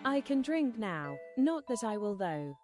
I can drink now, not that I will though.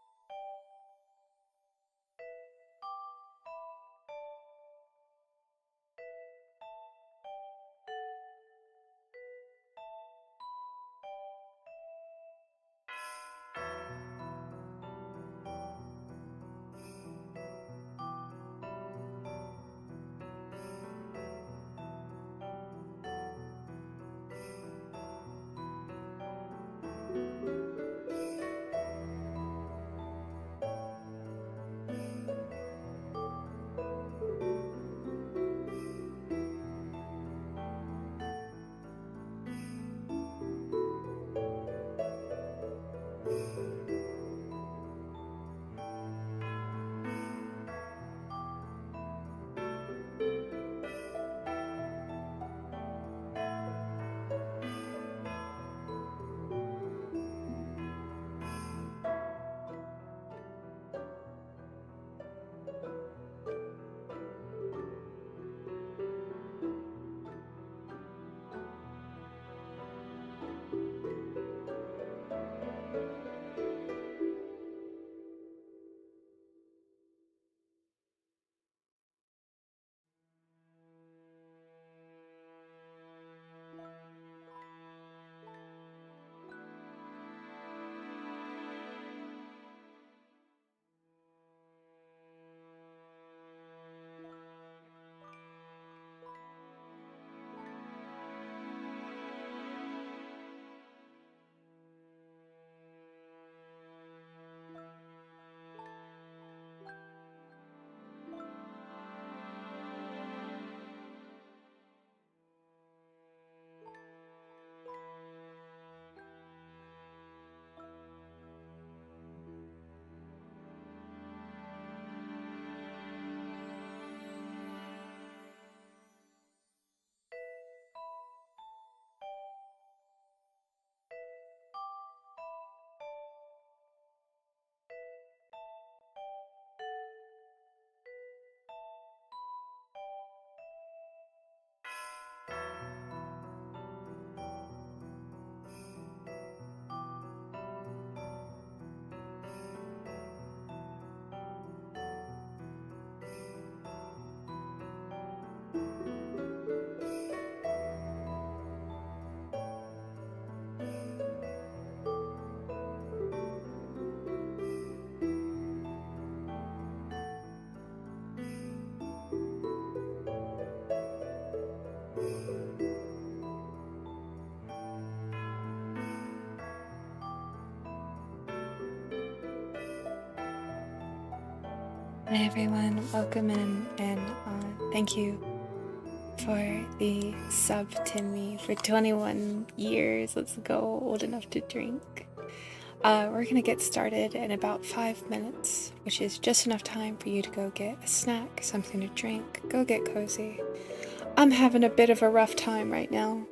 Hi everyone, welcome in, and thank you for the sub to me for 21 years. Let's go, old enough to drink. We're gonna get started in about 5 minutes, which is just enough time for you to go get a snack, something to drink, go get cozy. I'm having a bit of a rough time right now.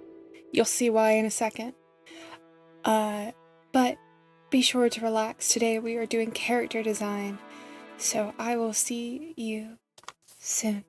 You'll see why in a second. But be sure to relax. Today we are doing character design. So I will see you soon.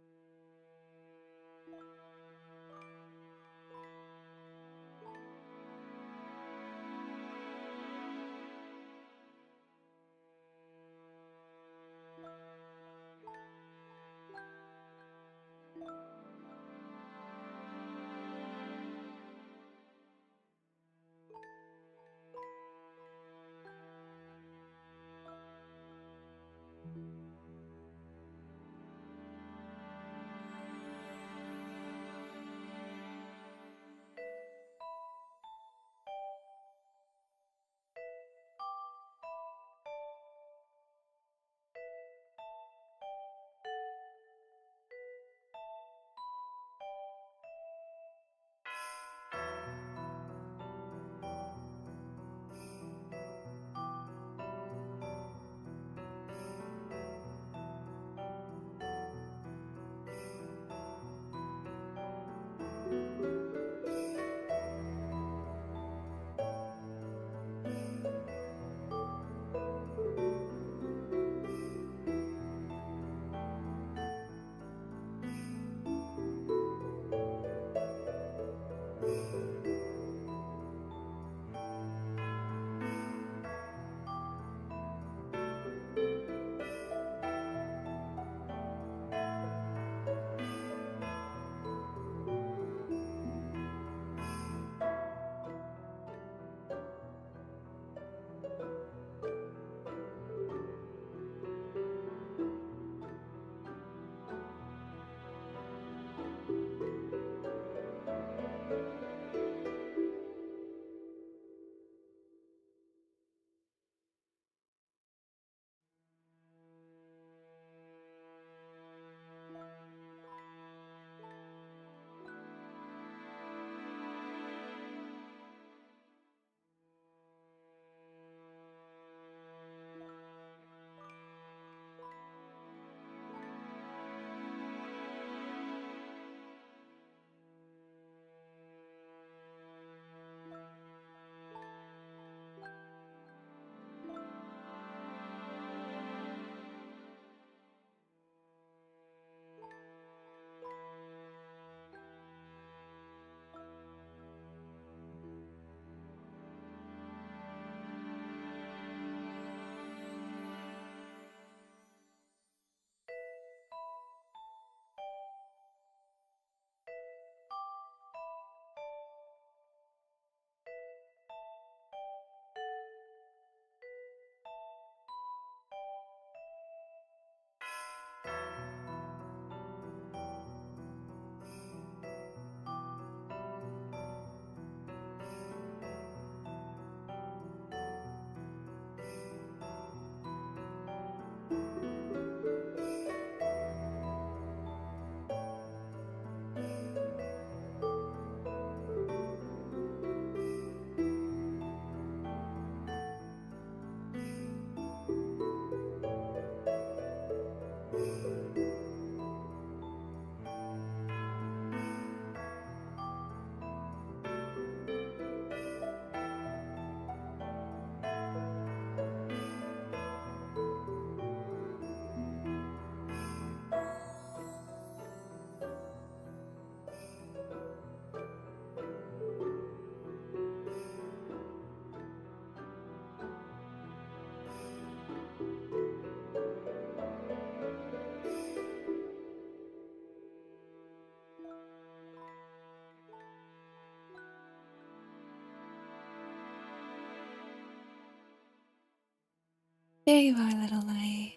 There you are, little light.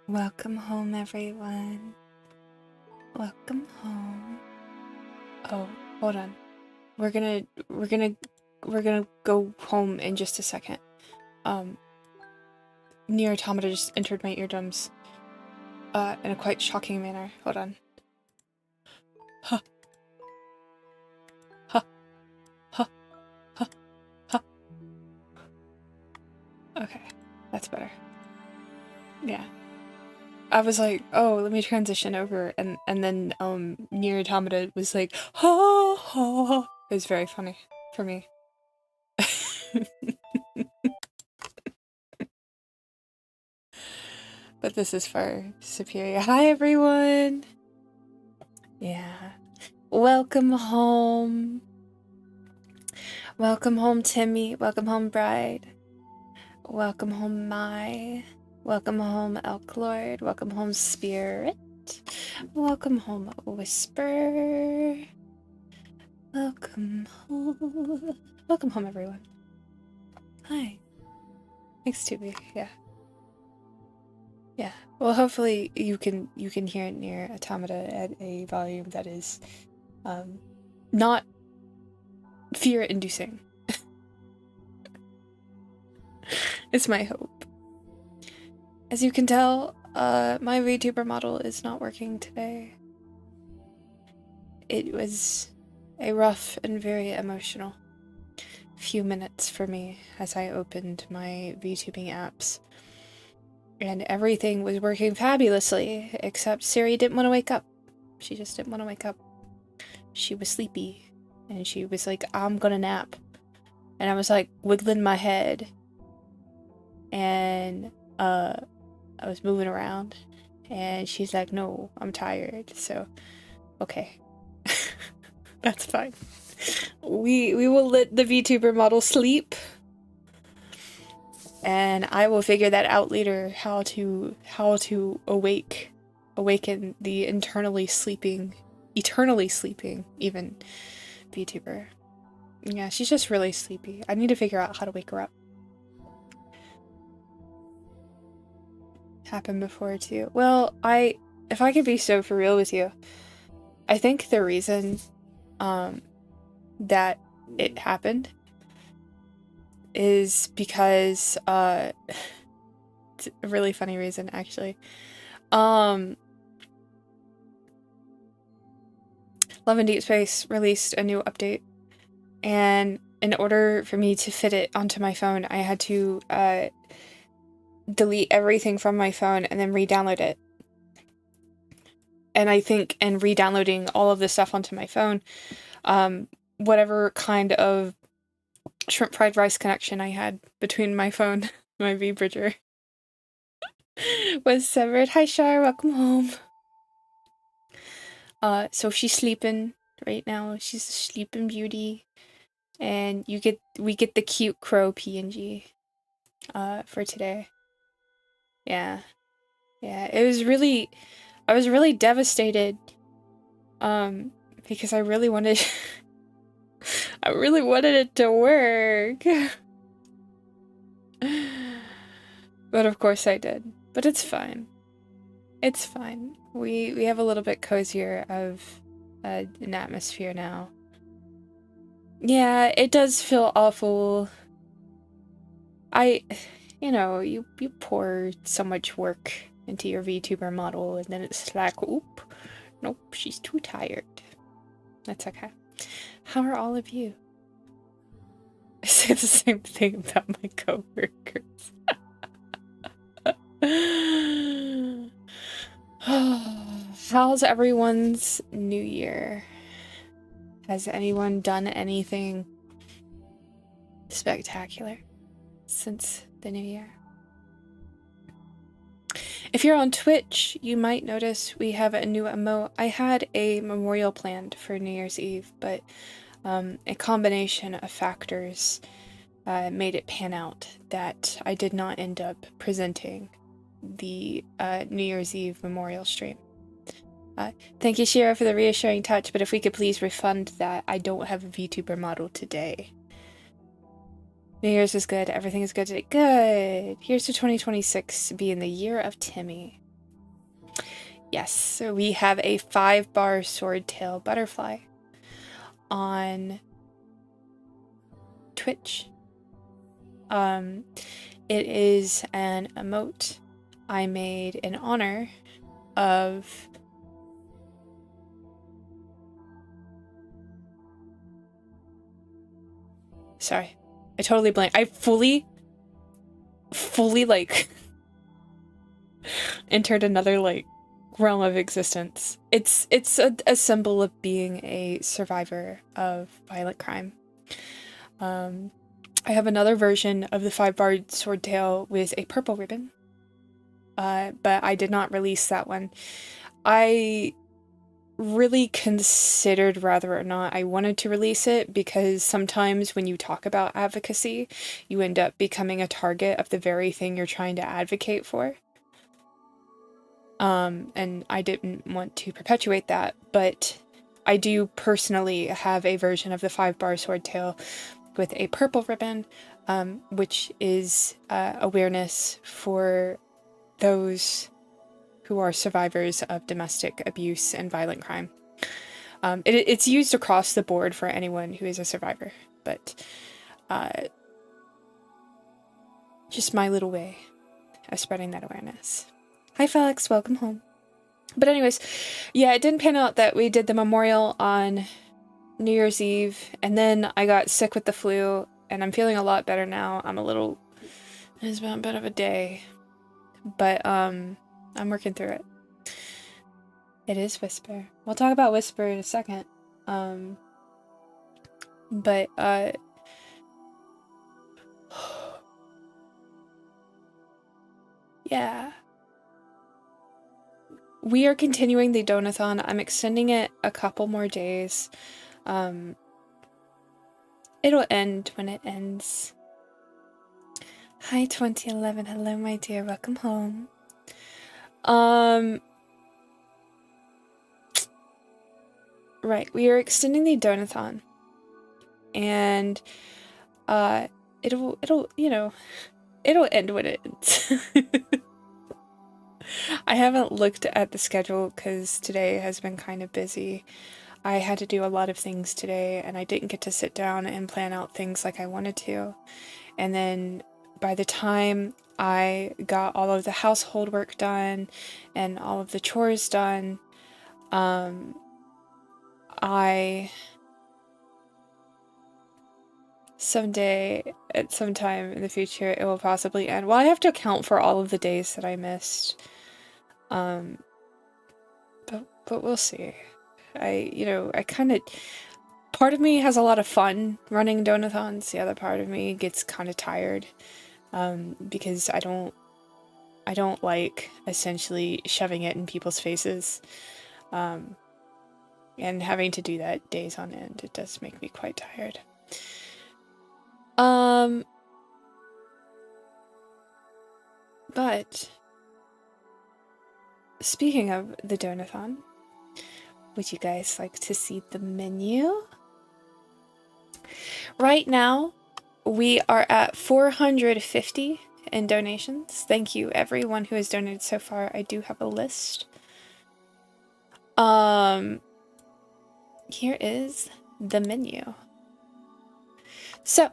Welcome home, everyone. Welcome home. Oh, hold on. We're gonna go home in just a second. Nier Automata just entered my eardrums in a quite shocking manner. Hold on. Huh. Huh. Huh. Huh. Huh. Okay, that's better. Yeah. I was like, oh, let me transition over, and then Nier Automata was like, ha ha. It was very funny for me. But this is for Superior. Hi, everyone. Yeah. Welcome home. Welcome home, Timmy. Welcome home, Bride. Welcome home, Mai. Welcome home, Elk Lord. Welcome home, Spirit. Welcome home, Whisper. Welcome home. Welcome home, everyone. Hi. Thanks, Tubi. Yeah. Yeah. Well, hopefully you can hear Nier Automata at a volume that is not fear-inducing. It's my hope. As you can tell, my VTuber model is not working today. It was a rough and very emotional few minutes for me as I opened my VTubing apps. And everything was working fabulously, except Siri didn't want to wake up. She just didn't want to wake up. She was sleepy, and she was like, I'm gonna nap. And I was like, wiggling my head. And, I was moving around, and she's like, no, I'm tired, so, okay. That's fine. We will let the VTuber model sleep, and I will figure that out later, how to awaken the eternally sleeping even VTuber. Yeah, she's just really sleepy. I need to figure out how to wake her up. Happened before too. Well, if I could be so for real with you, I think the reason that it happened is because it's a really funny reason, actually. Love and Deep Space released a new update, and in order for me to fit it onto my phone, I had to delete everything from my phone and then re-download it. And I think in re-downloading all of this stuff onto my phone, whatever kind of shrimp fried rice connection I had between my phone and my V-Bridger was severed. Hi Shar, welcome home. So she's sleeping right now. She's a sleeping beauty. And we get the cute crow PNG for today. Yeah. Yeah, I was really devastated because I really wanted I really wanted it to work. But of course I did. But it's fine. It's fine. We have a little bit cozier of an atmosphere now. Yeah, it does feel awful. You know, you pour so much work into your VTuber model, and then it's like, oop, nope, she's too tired. That's okay. How are all of you? I say the same thing about my coworkers. How's everyone's new year? Has anyone done anything spectacular since the new year? If you're on Twitch, you might notice we have a new emote. I had a memorial planned for New Year's Eve, but a combination of factors made it pan out that I did not end up presenting the New Year's Eve memorial stream. Thank you, Shira, for the reassuring touch, but if we could please refund that, I don't have a VTuber model today. New Year's is good. Everything is good today. Good. Here's to 2026 being the year of Timmy. Yes, so we have a 5-bar swordtail butterfly on Twitch. It is an emote I made in honor of sorry, I totally blanked. I fully like entered another like realm of existence. It's a symbol of being a survivor of violent crime. I have another version of the 5-barred swordtail with a purple ribbon, but I did not release that one. I really considered whether or not I wanted to release it, because sometimes when you talk about advocacy, you end up becoming a target of the very thing you're trying to advocate for. And I didn't want to perpetuate that, but I do personally have a version of the 5-bar swordtail with a purple ribbon, which is awareness for those who are survivors of domestic abuse and violent crime. It's used across the board for anyone who is a survivor, but just my little way of spreading that awareness. Hi Felix, welcome home. But anyways, yeah, it didn't pan out that we did the memorial on New Year's Eve, and then I got sick with the flu, and I'm feeling a lot better now. It's been a bit of a day, but I'm working through it. It is Whisper. We'll talk about Whisper in a second. But yeah. We are continuing the donathon. I'm extending it a couple more days. It'll end when it ends. Hi 2011. Hello my dear. Welcome home. Right, we are extending the donathon. And it'll end when it ends. I haven't looked at the schedule because today has been kind of busy. I had to do a lot of things today, and I didn't get to sit down and plan out things like I wanted to. And then by the time I got all of the household work done and all of the chores done, someday, at some time in the future, it will possibly end. Well, I have to account for all of the days that I missed. But we'll see. I kind of, part of me has a lot of fun running donathons. The other part of me gets kind of tired, because I don't like essentially shoving it in people's faces, and having to do that days on end. It does make me quite tired. But speaking of the donathon, would you guys like to see the menu? Right now, we are at 450 in donations. Thank you everyone who has donated so far. I do have a list. Here is the menu. So,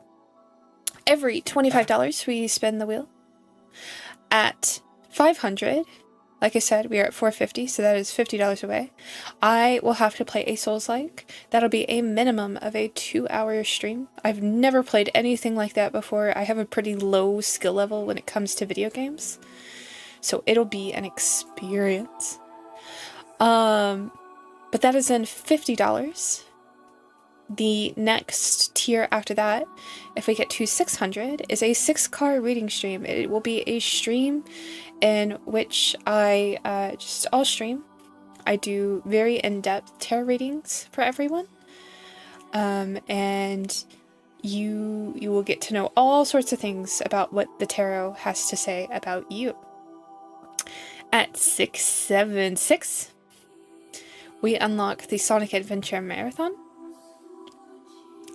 every $25 we spin the wheel. At 500, like I said, we are at 450, so that is $50 away. I will have to play a Souls-like. That'll be a minimum of a 2-hour stream. I've never played anything like that before. I have a pretty low skill level when it comes to video games, so it'll be an experience. But that is then $50. The next tier after that, if we get to 600, is a 6-card reading stream. It will be a stream in which I I'll stream. I do very in-depth tarot readings for everyone, and you will get to know all sorts of things about what the tarot has to say about you. At 676, we unlock the Sonic Adventure Marathon.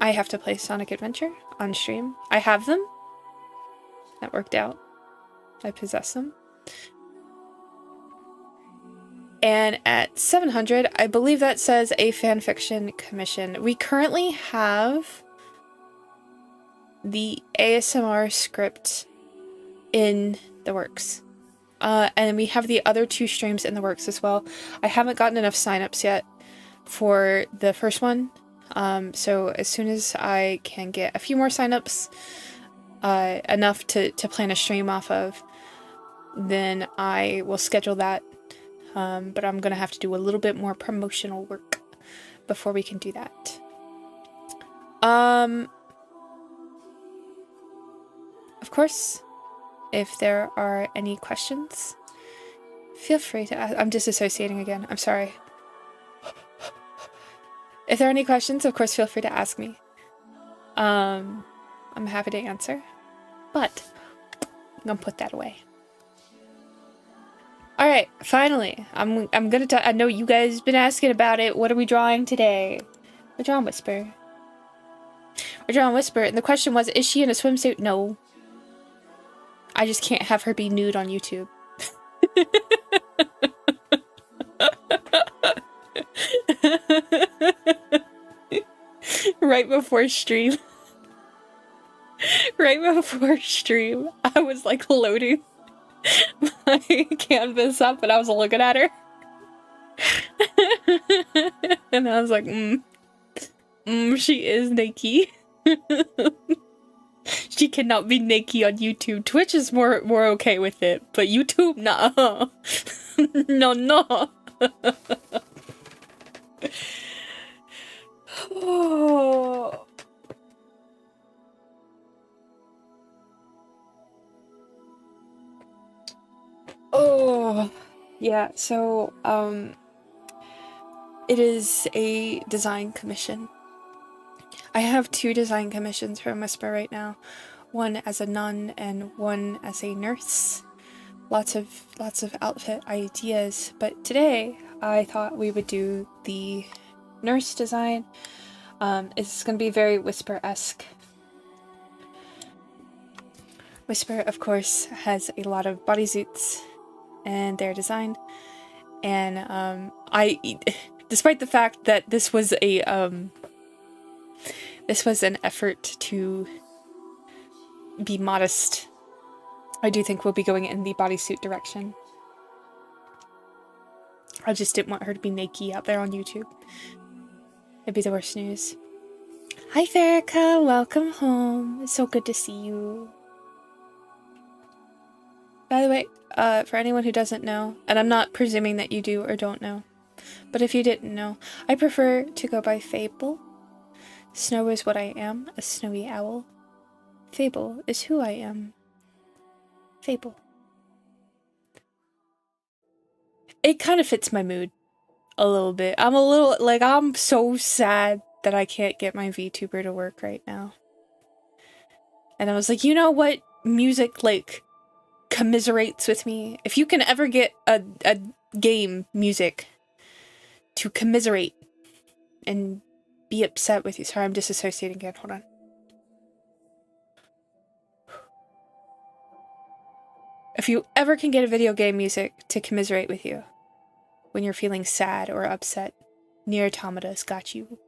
I have to play Sonic Adventure. on stream. I have them. That worked out. I possess them. And at 700, I believe that says a fanfiction commission. We currently have the ASMR script in the works. And we have the other 2 streams in the works as well. I haven't gotten enough signups yet for the first one. So as soon as I can get a few more signups, enough to plan a stream off of, then I will schedule that. But I'm gonna have to do a little bit more promotional work before we can do that. Of course, if there are any questions, feel free to ask. I'm disassociating again. I'm sorry. If there are any questions, of course, feel free to ask me. I'm happy to answer, but I'm gonna put that away. All right, finally, I'm gonna I know you guys been asking about it. What are we drawing today? We're drawing Whisper. We're drawing Whisper, and the question was, is she in a swimsuit? No. I just can't have her be nude on YouTube. Right before stream. Right before stream, I was like loading my canvas up and I was looking at her. And I was like, she is naked. She cannot be naked on YouTube. Twitch is more okay with it, but YouTube, nah. No. Oh. Oh, yeah, so, it is a design commission. I have 2 design commissions from Whisper right now. One as a nun and one as a nurse. Lots of outfit ideas, but today I thought we would do the nurse design. It's gonna be very Whisper-esque. Whisper, of course, has a lot of bodysuits and their design, and despite the fact that this was an effort to be modest, I do think we'll be going in the bodysuit direction. I just didn't want her to be naked out there on YouTube. It'd be the worst news. Hi Farrakha, welcome home. It's so good to see you. By the way, for anyone who doesn't know, and I'm not presuming that you do or don't know, but if you didn't know, I prefer to go by Fable. Snow is what I am, a snowy owl. Fable is who I am. Fable. It kind of fits my mood a little bit. I'm so sad that I can't get my VTuber to work right now. And I was like, you know what music, like, commiserates with me? If you can ever get a game music to commiserate and be upset with you. Sorry, I'm disassociating again. Hold on. If you ever can get a video game music to commiserate with you when you're feeling sad or upset, Nier Automata's got you.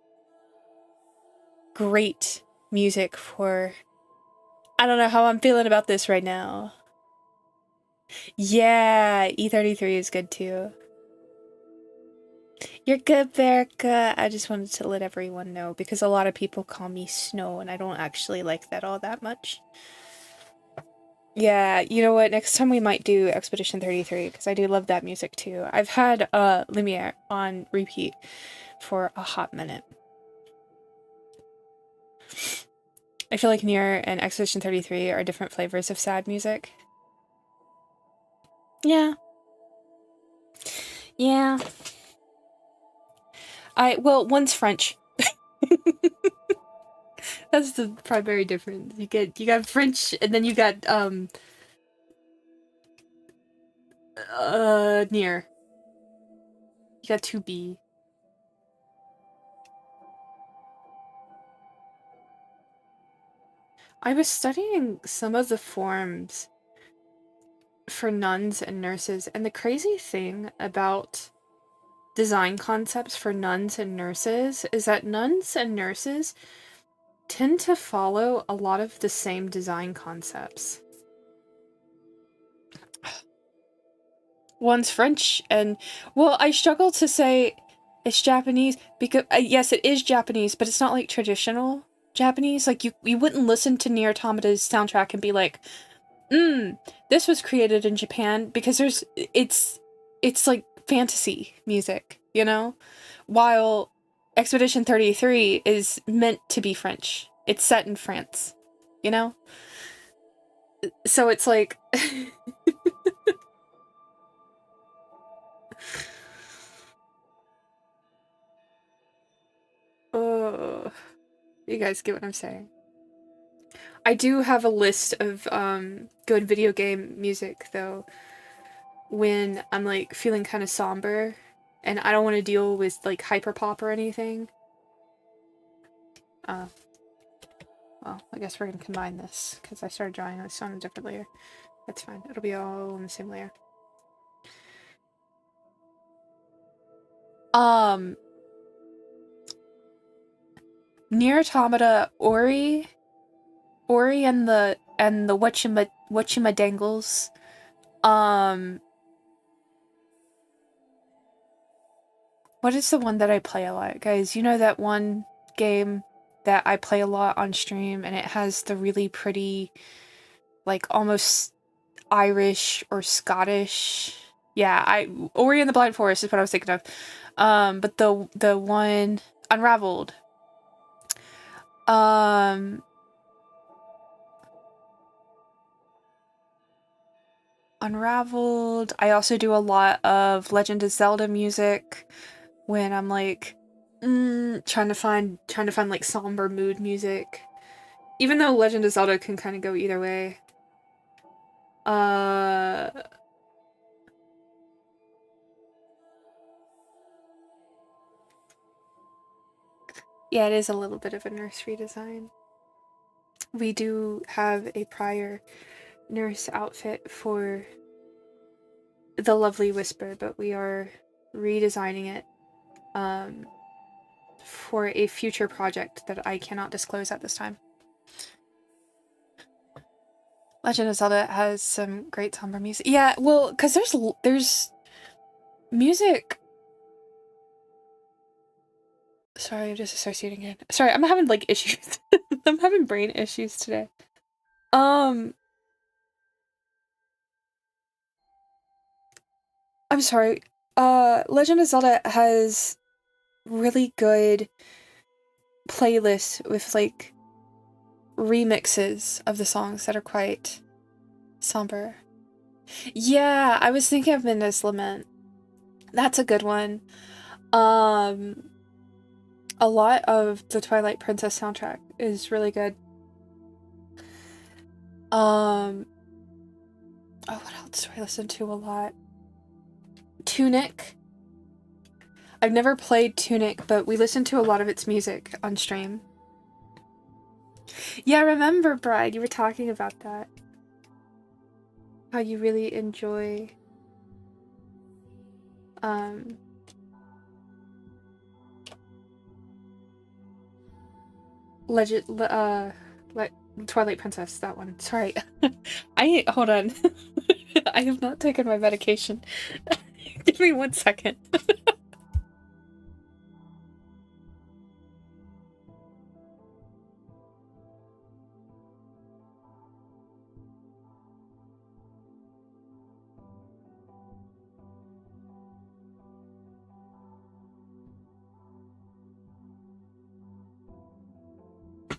Great music for... I don't know how I'm feeling about this right now. Yeah, E33 is good too. You're good, Verica. I just wanted to let everyone know because a lot of people call me Snow and I don't actually like that all that much. Yeah, you know what? Next time we might do Expedition 33 because I do love that music too. I've had Lumiere on repeat for a hot minute. I feel like Nier and Expedition 33 are different flavors of sad music. Yeah. Yeah. Well, one's French. That's the primary difference. You got French and then you got Nier. You got 2B. I was studying some of the forms for nuns and nurses, and the crazy thing about design concepts for nuns and nurses is that nuns and nurses tend to follow a lot of the same design concepts. One's French, and well, I struggle to say it's Japanese because yes, it is Japanese, but it's not like traditional Japanese. Like you wouldn't listen to Nier Automata's soundtrack and be like, this was created in Japan, because it's like fantasy music, you know? While Expedition 33 is meant to be French. It's set in France, you know? So it's like oh, you guys get what I'm saying. I do have a list of good video game music though when I'm like feeling kind of somber and I don't want to deal with like hyperpop or anything. Well, I guess we're gonna combine this because I started drawing this on a different layer. That's fine. It'll be all on the same layer. Nier Automata, Ori and the Whatchama Dangles. What is the one that I play a lot, guys? You know that one game that I play a lot on stream, and it has the really pretty, like almost Irish or Scottish. Yeah, Ori and the Blind Forest is what I was thinking of. But the one Unraveled. Unraveled. I also do a lot of Legend of Zelda music when I'm like trying to find like somber mood music. Even though Legend of Zelda can kind of go either way. Yeah, it is a little bit of a nursery design. We do have a prior nurse outfit for the Lovely Whisper, but we are redesigning it for a future project that I cannot disclose at this time. Legend of Zelda has some great somber music. Yeah, well, because there's music. Sorry, I'm just associating it. Sorry, I'm having like issues. I'm having brain issues today. I'm sorry. Legend of Zelda has really good playlists with like remixes of the songs that are quite somber. Yeah, I was thinking of Midnight's Lament. That's a good one. A lot of the Twilight Princess soundtrack is really good. Oh, what else do I listen to a lot? Tunic. I've never played Tunic, but we listen to a lot of its music on stream. Yeah, I remember, Bride, you were talking about that. How you really enjoy Twilight Princess, that one. Sorry. Hold on. I have not taken my medication. Give me 1 second.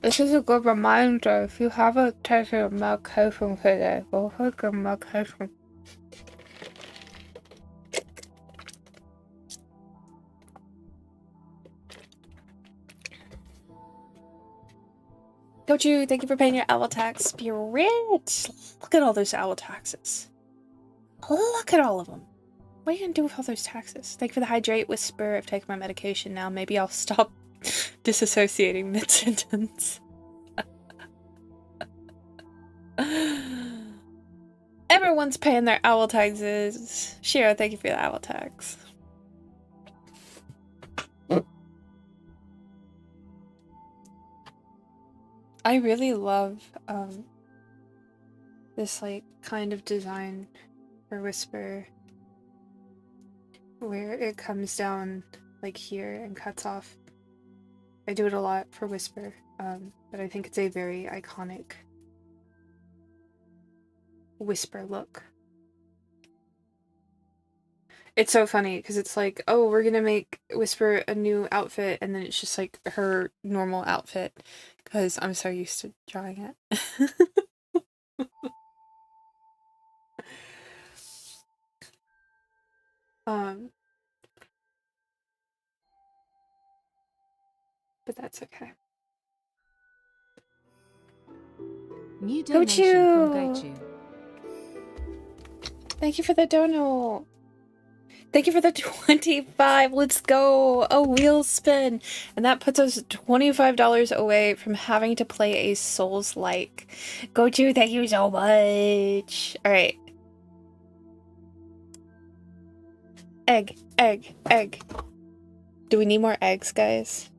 This is a good reminder. If you haven't taken your medication today, go take your medication. Don't you? Thank you for paying your owl tax, Spirit. Look at all those owl taxes. Look at all of them. What are you gonna do with all those taxes? Thank you for the hydrate, Whisper. I've taken my medication now. Maybe I'll stop disassociating mid-sentence. Everyone's paying their owl taxes. Shiro, thank you for the owl tax. I really love this like kind of design for Whisper where it comes down like here and cuts off. I do it a lot for Whisper, but I think it's a very iconic Whisper look. It's so funny because it's like, oh, we're gonna make Whisper a new outfit, and then it's just like her normal outfit because I'm so used to drawing it. But that's okay. New donation from Gochu. Thank you for the dono. Thank you for the 25. Let's go. A wheel spin. And that puts us $25 away from having to play a Souls-like. Gochu, thank you so much. All right. Egg, egg, egg. Do we need more eggs, guys?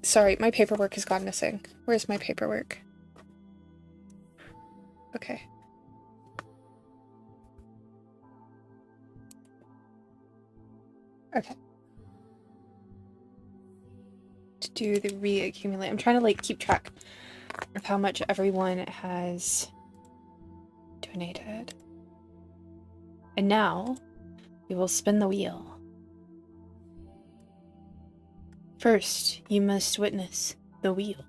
Sorry, my paperwork has gone missing. Where's my paperwork? Okay. Okay. To do the reaccumulate. I'm trying to like keep track of how much everyone has donated. And now we will spin the wheel. First, you must witness the wheel.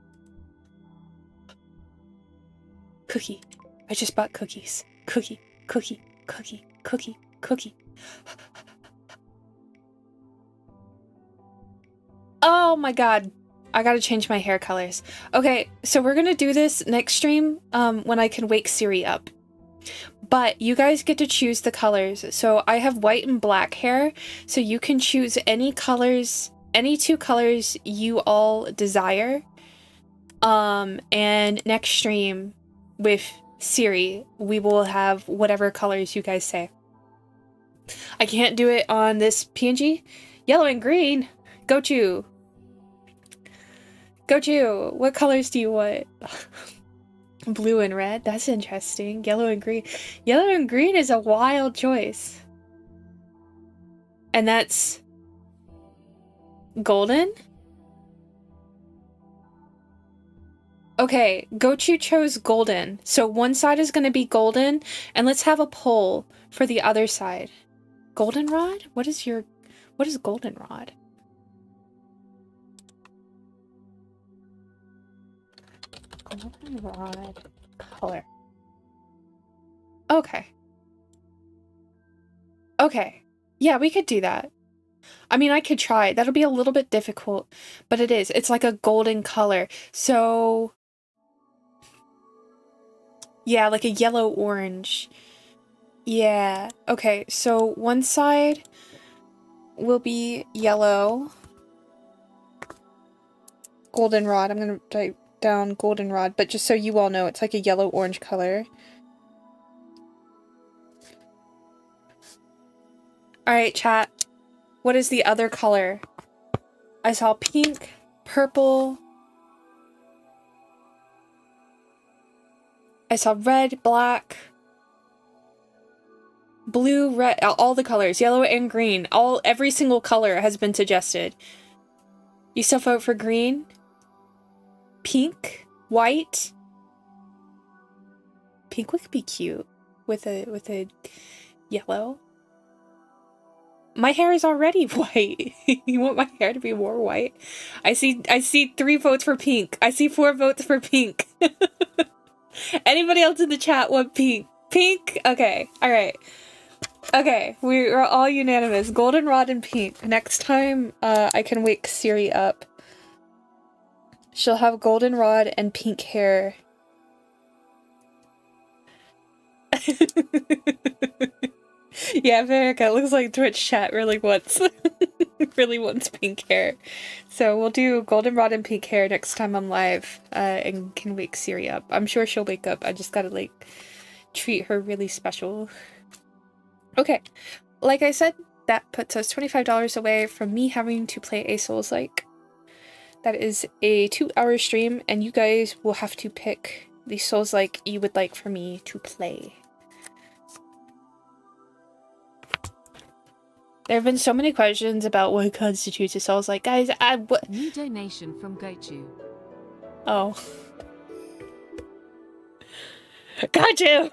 Cookie. I just bought cookies. Cookie, cookie, cookie, cookie, cookie. Oh my god. I gotta change my hair colors. Okay, so we're gonna do this next stream when I can wake Siri up. But you guys get to choose the colors. So I have white and black hair, so you can choose any colors, any two colors you all desire. And next stream with Siri, we will have whatever colors you guys say. I can't do it on this PNG. Yellow and green. Gochu. Gochu, what colors do you want? Blue and red? That's interesting. Yellow and green. Yellow and green is a wild choice. And that's golden? Okay, Gochu chose golden. So one side is going to be golden, and let's have a poll for the other side. Goldenrod? What is goldenrod? Goldenrod color. Okay. Okay. Yeah, we could do that. I mean, I could try. That'll be a little bit difficult, but it is. It's like a golden color. So yeah, like a yellow-orange. Yeah. Okay, so one side will be yellow. Goldenrod. I'm gonna type down goldenrod, but just so you all know, it's like a yellow-orange color. Alright, chat. What is the other color? I saw pink, purple. I saw red, black, blue, red, all the colors, yellow and green. Every single color has been suggested. You still vote for green? Pink? White? Pink would be cute with a yellow. My hair is already white. You want my hair to be more white? I see 3 votes for pink. I see 4 votes for pink. Anybody else in the chat want pink? Pink? Okay. Alright. Okay. We're all unanimous. Goldenrod and pink. Next time I can wake Siri up. She'll have goldenrod and pink hair. Yeah, Verica, it looks like Twitch chat really wants. really wants pink hair. So we'll do goldenrod and pink hair next time I'm live, and can wake Siri up. I'm sure she'll wake up. I just gotta, like, treat her really special. Okay, like I said, that puts us $25 away from me having to play a Souls-like. That is a 2-hour stream, and you guys will have to pick the Souls-like you would like for me to play. There have been so many questions about what constitutes a Souls-like. Guys, what? New donation from Gochu. Oh. Got you!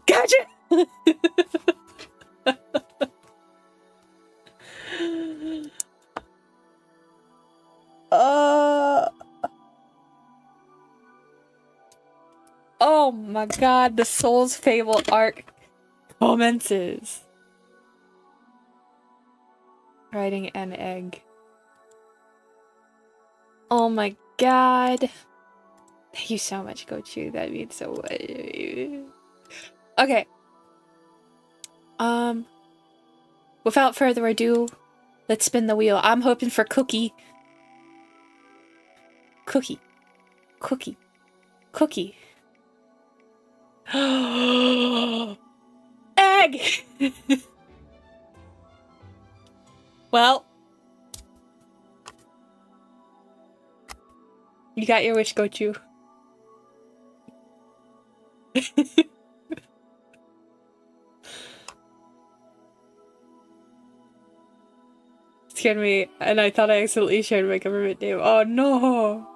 Got you! Oh my god, the Souls Fable arc commences. Riding an egg. Oh my god. Thank you so much, Gochu. That means so much. Okay. Without further ado, let's spin the wheel. I'm hoping for Cookie. Cookie. Cookie. Cookie. Egg! Well. You got your wish, Gochu. Scared me, and I thought I accidentally shared my government name. Oh no!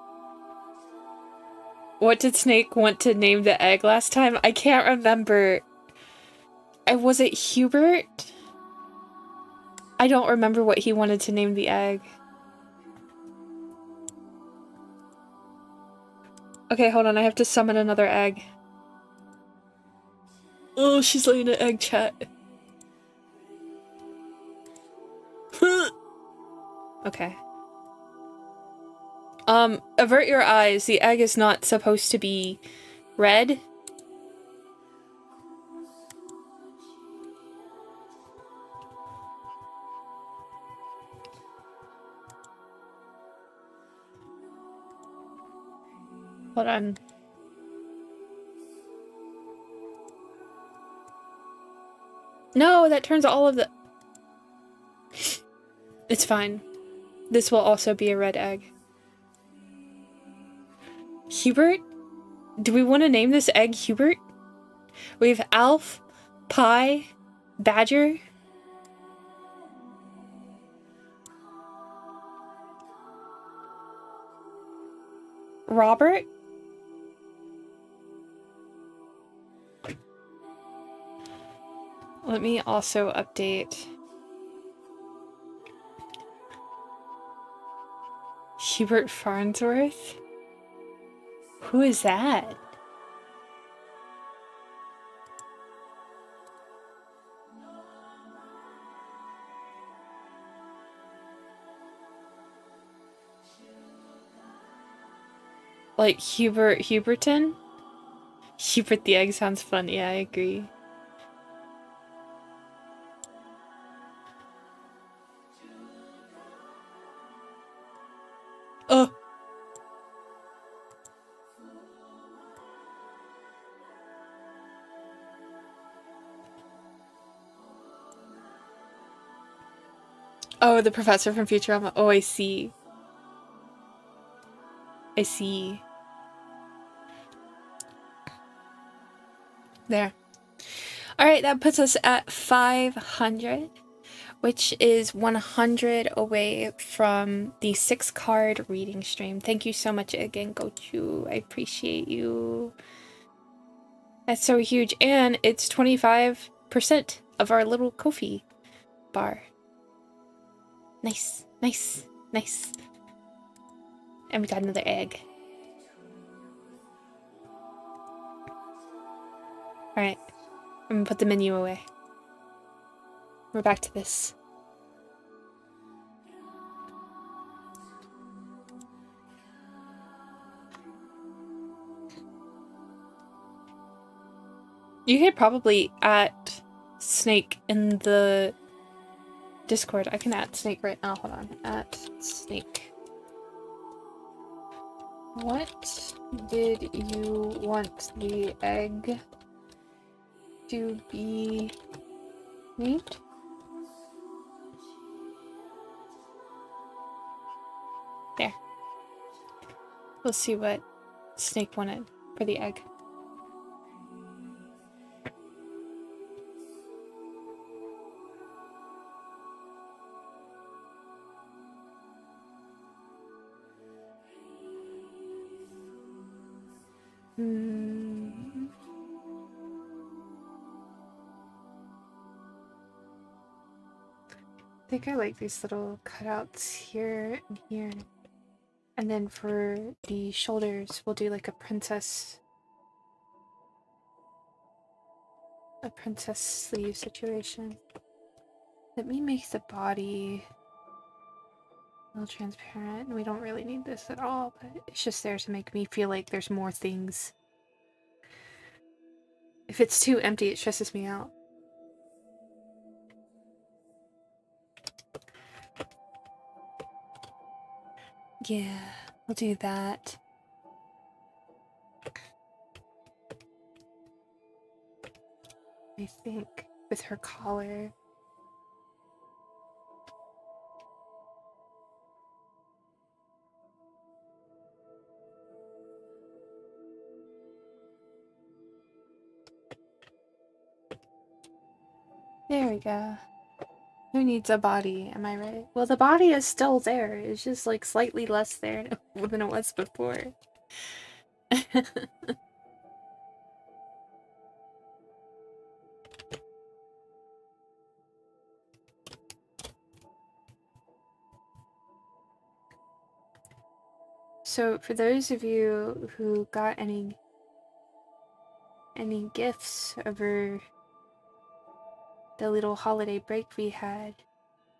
What did Snake want to name the egg last time? I can't remember. Was it Hubert? I don't remember what he wanted to name the egg. Okay, hold on. I have to summon another egg. Oh, she's laying an egg, chat. Okay. Avert your eyes. The egg is not supposed to be red. Hold on. No, that turns all of the... It's fine. This will also be a red egg. Hubert? Do we want to name this egg Hubert? We have Alf, Pie, Badger. Robert? Let me also update. Hubert Farnsworth? Who is that? Like Huberton? Hubert the egg sounds fun. Yeah, I agree. Oh, the professor from Futurama. Oh, I see. I see. There. Alright, that puts us at 500, which is 100 away from the 6-card reading stream. Thank you so much again, Gochu. I appreciate you. That's so huge. And it's 25% of our little Ko-fi bar. Nice, nice, nice. And we got another egg. Alright. I'm gonna put the menu away. We're back to this. You could probably, at Snake in the Discord. I can add Snake right now. Hold on. At Snake. What did you want the egg to be named? There. We'll see what Snake wanted for the egg. I think I like these little cutouts here and here. And then for the shoulders, we'll do like a princess sleeve situation. Let me make the body a little transparent. We don't really need this at all, but it's just there to make me feel like there's more things. If it's too empty, it stresses me out. Yeah, we'll do that. I think with her collar. There we go. Who needs a body, am I right? Well, the body is still there. It's just like slightly less there than it was before. So for those of you who got any gifts over the little holiday break we had,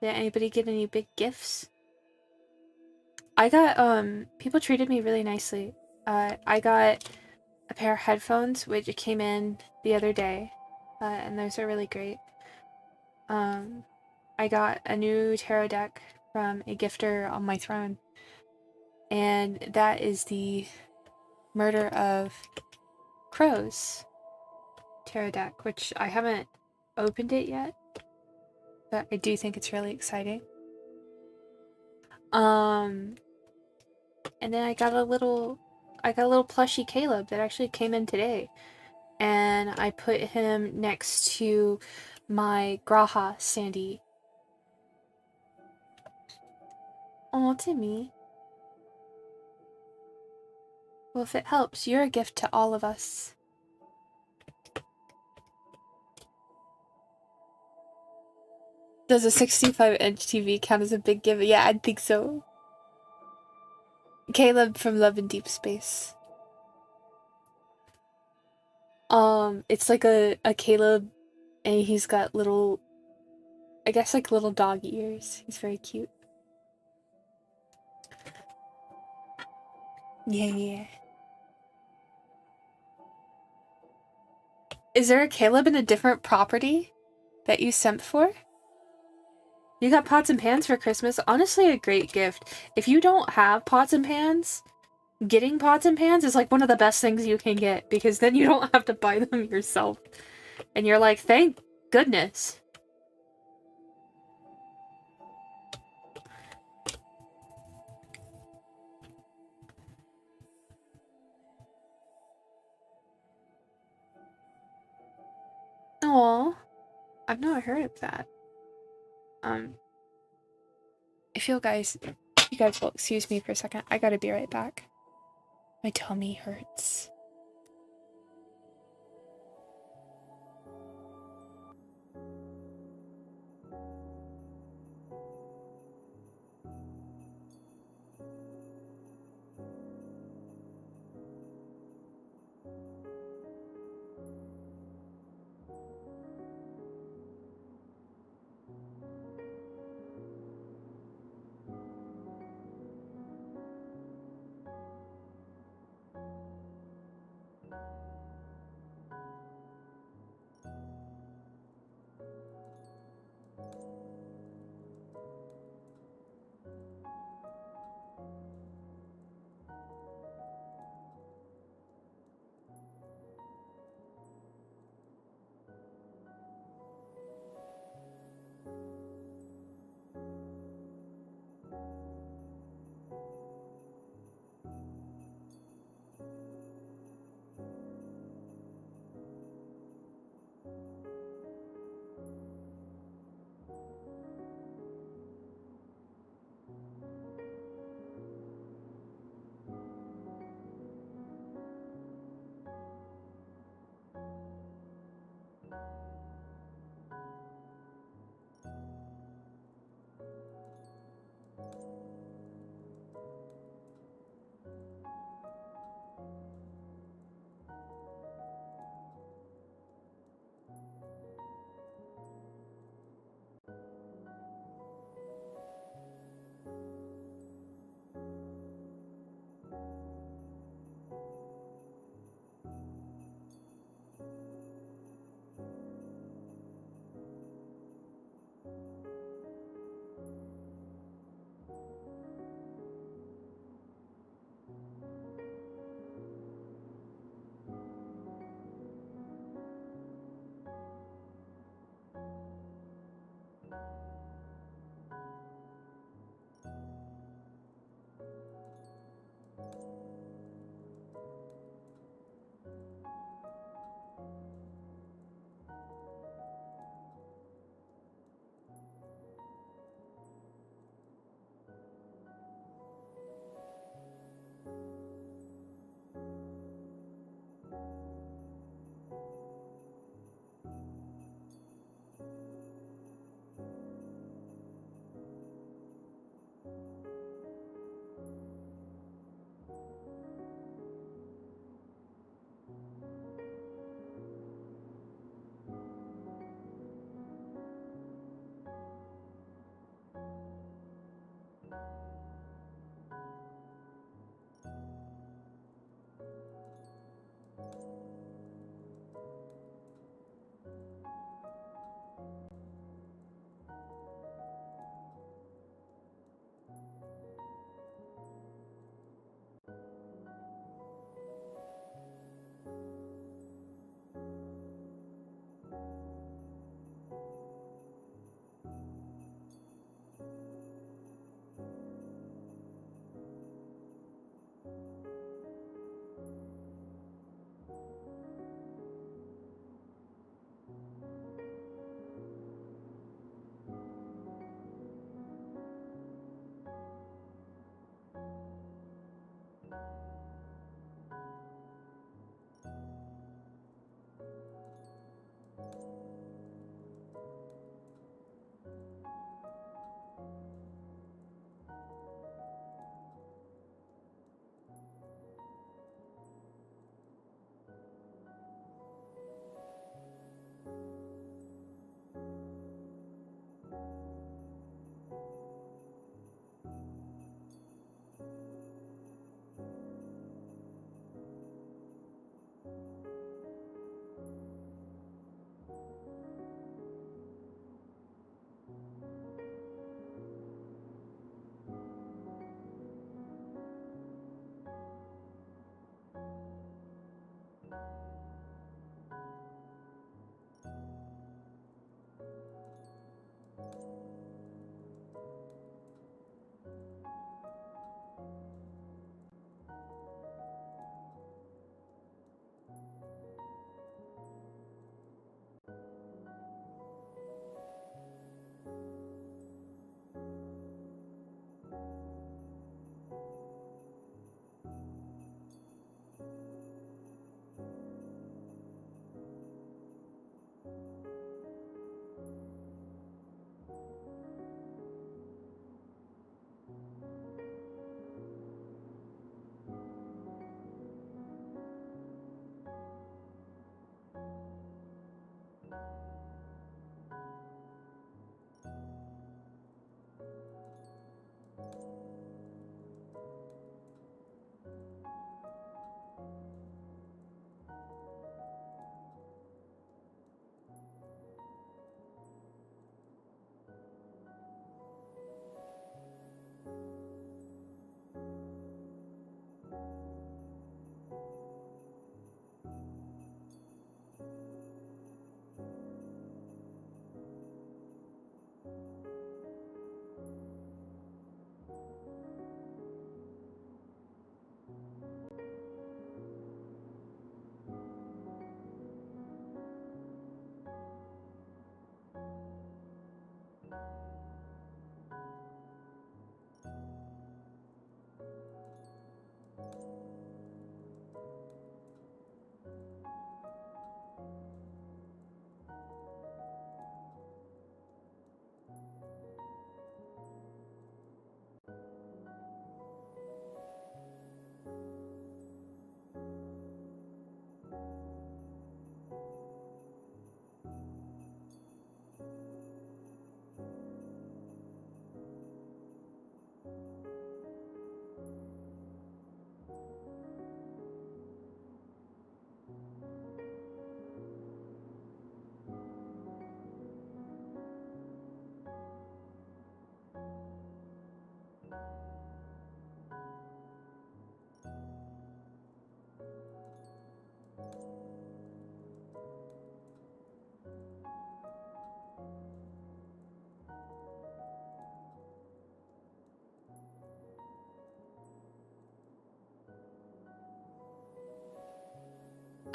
did anybody get any big gifts? I got, people treated me really nicely. I got a pair of headphones, which came in the other day, and those are really great. I got a new tarot deck from a gifter on my throne, and that is the Murder of Crows tarot deck, which I haven't opened it yet, but I do think it's really exciting. And then I got a little plushy Caleb that actually came in today, and I put him next to my Graha Sandy. Oh, Timmy. Well, if it helps, you're a gift to all of us. Does a 65-inch TV count as a big gift? Yeah, I'd think so. Caleb from Love in Deep Space. It's like a Caleb, and he's got little, I guess like little dog ears. He's very cute. Yeah. Is there a Caleb in a different property that you sent for? You got pots and pans for Christmas? Honestly, a great gift. If you don't have pots and pans, getting pots and pans is like one of the best things you can get, because then you don't have to buy them yourself. And you're like, thank goodness. Aww. I've not heard of that. If you guys will excuse me for a second, I gotta be right back. My tummy hurts.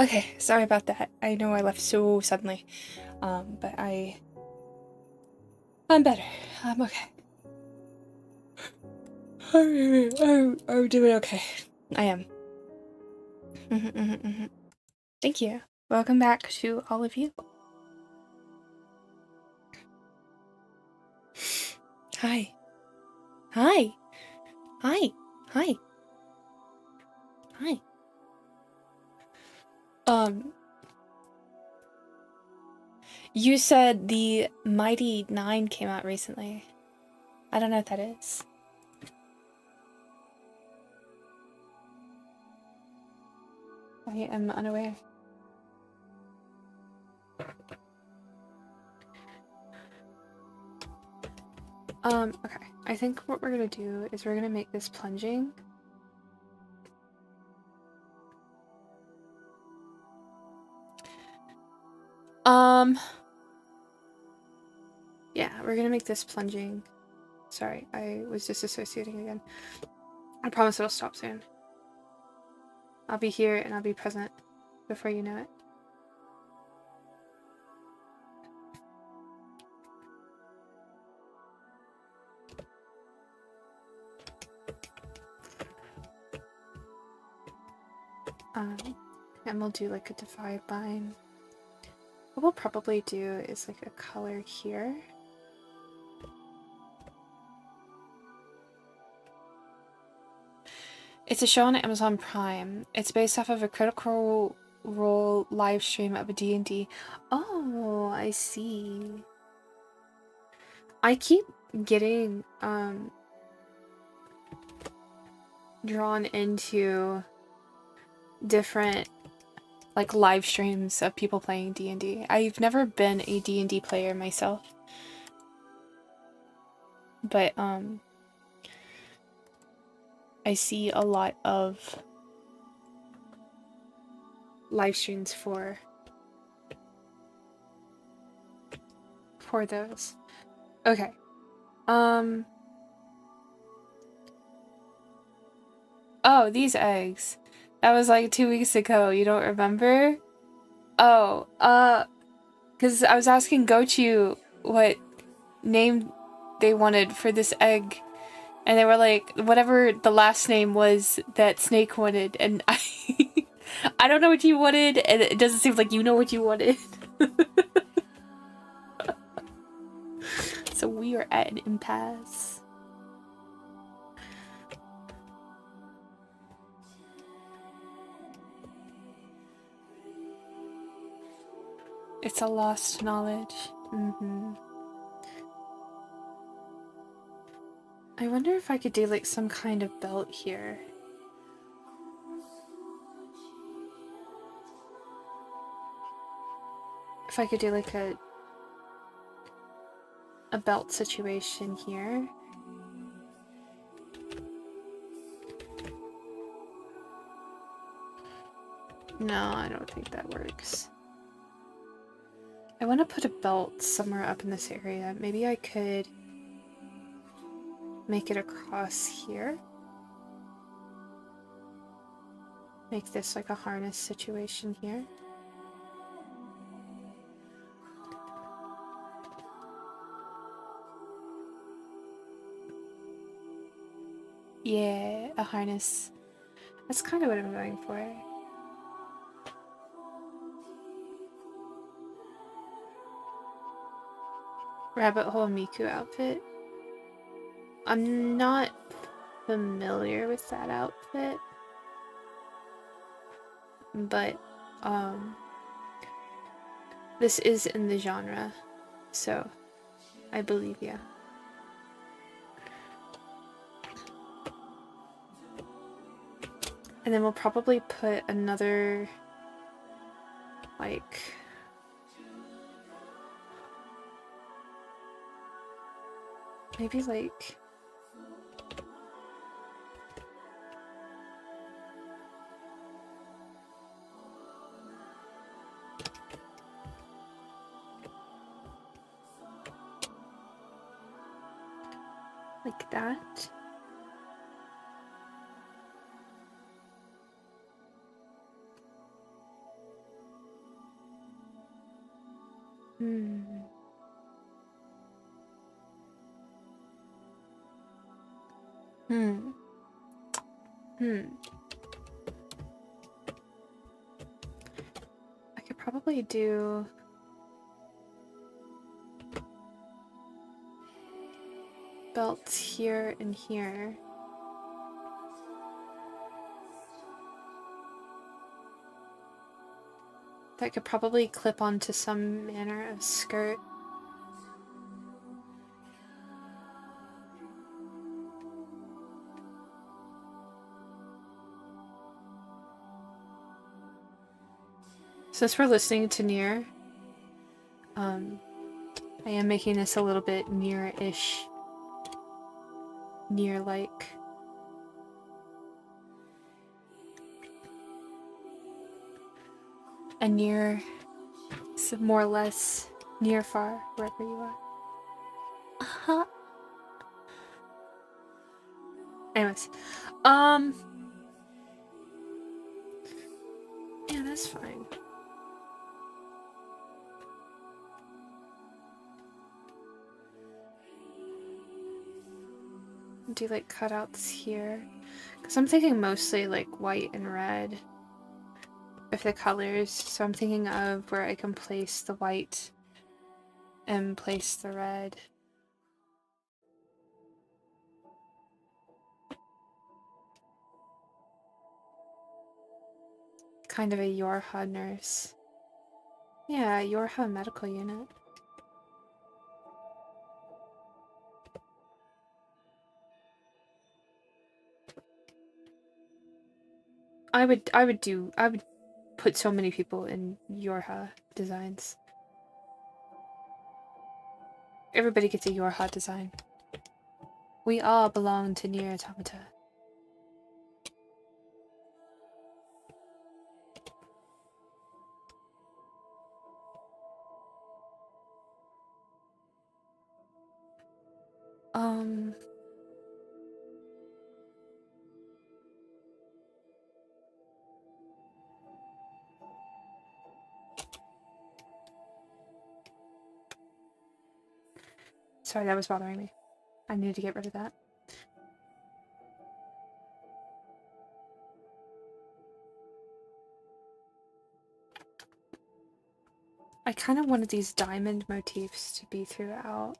Okay, sorry about that. I know I left so suddenly. But I'm better. I'm okay. I'm doing okay. I am. Thank you. Welcome back to all of you. Hi. Hi. Hi. Hi. Hi. You said the Mighty Nine came out recently. I don't know what that is. I am unaware. Okay. I think what we're gonna do is we're gonna make this plunging. Yeah, we're gonna make this plunging. Sorry, I was disassociating again. I promise it'll stop soon. I'll be here and I'll be present before you know it. And we'll do like a divide line. What we'll probably do is like a color here. It's a show on Amazon Prime. It's based off of a Critical Role live stream of a D&D. Oh, I see. I keep getting drawn into different like live streams of people playing D&D. I've never been a D&D player myself. But I see a lot of live streams for those. Okay. Oh, these eggs. That was like 2 weeks ago. You don't remember? Oh, because I was asking Gochu what name they wanted for this egg. And they were like, whatever the last name was that Snake wanted. And I don't know what you wanted, and it doesn't seem like you know what you wanted. So we are at an impasse. It's a lost knowledge. I wonder if I could do like some kind of belt here. If I could do like a belt situation here. No, I don't think that works. I want to put a belt somewhere up in this area. Maybe I could make it across here. Make this like a harness situation here. Yeah, a harness. That's kind of what I'm going for. Rabbit Hole Miku outfit. I'm not familiar with that outfit, but This is in the genre, so I believe you. And then we'll probably put another, like, maybe like that. I could probably do belts here and here. That could probably clip onto some manner of skirt. Since we're listening to Nier, I am making this a little bit Nier-ish. Nier-like. A Nier, so more or less near far, wherever you are. Anyways, yeah, that's fine. Do like cutouts here, because I'm thinking mostly like white and red with the colors, so I'm thinking of where I can place the white and place the red. Kind of a Yorha nurse. Yeah, Yorha medical unit. I would put so many people in Yorha designs. Everybody gets a Yorha design. We all belong to Nier Automata. Sorry, that was bothering me. I needed to get rid of that. I kind of wanted these diamond motifs to be throughout,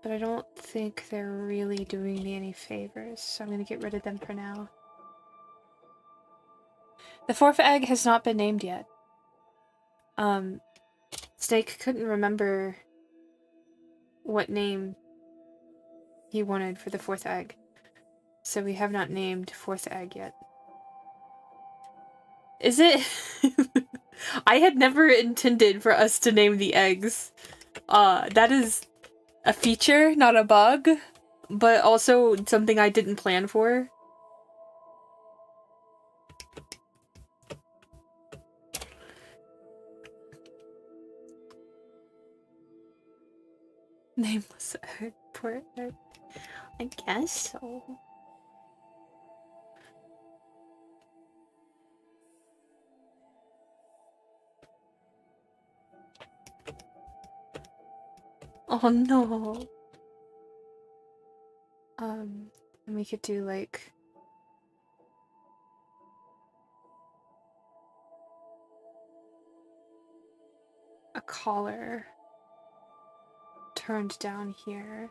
but I don't think they're really doing me any favors, so I'm going to get rid of them for now. The fourth egg has not been named yet. Snake couldn't remember what name he wanted for the fourth egg, so we have not named fourth egg yet. Is it? I had never intended for us to name the eggs. That is a feature, not a bug, but also something I didn't plan for. Nameless egg, poor egg. I guess so. Oh no. And we could do like a collar turned down here.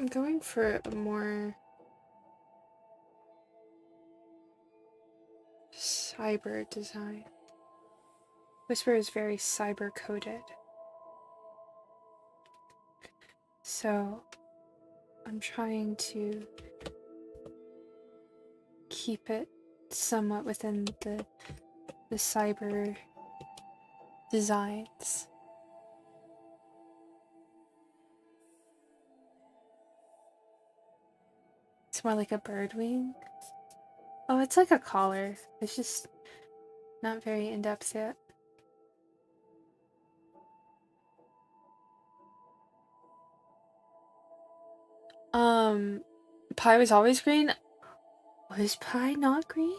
I'm going for a more cyber design. Whisper is very cyber coded. So I'm trying to keep it somewhat within the cyber designs. It's more like a bird wing. Oh, it's like a collar. It's just not very in-depth yet. Pie was always green? Was Pie not green?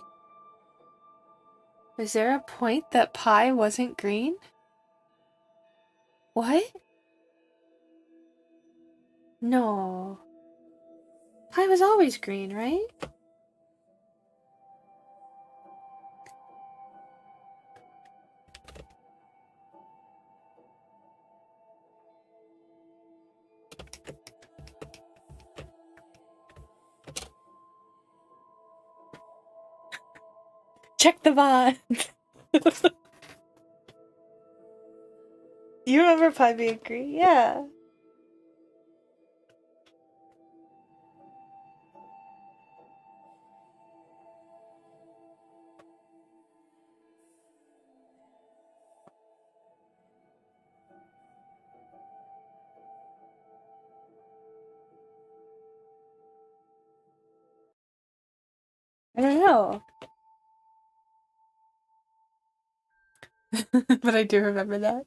Is there a point that Pie wasn't green? What? No. Pie was always green, right? Check the VOD! You remember Pie being green? Yeah. I don't know. But I do remember that.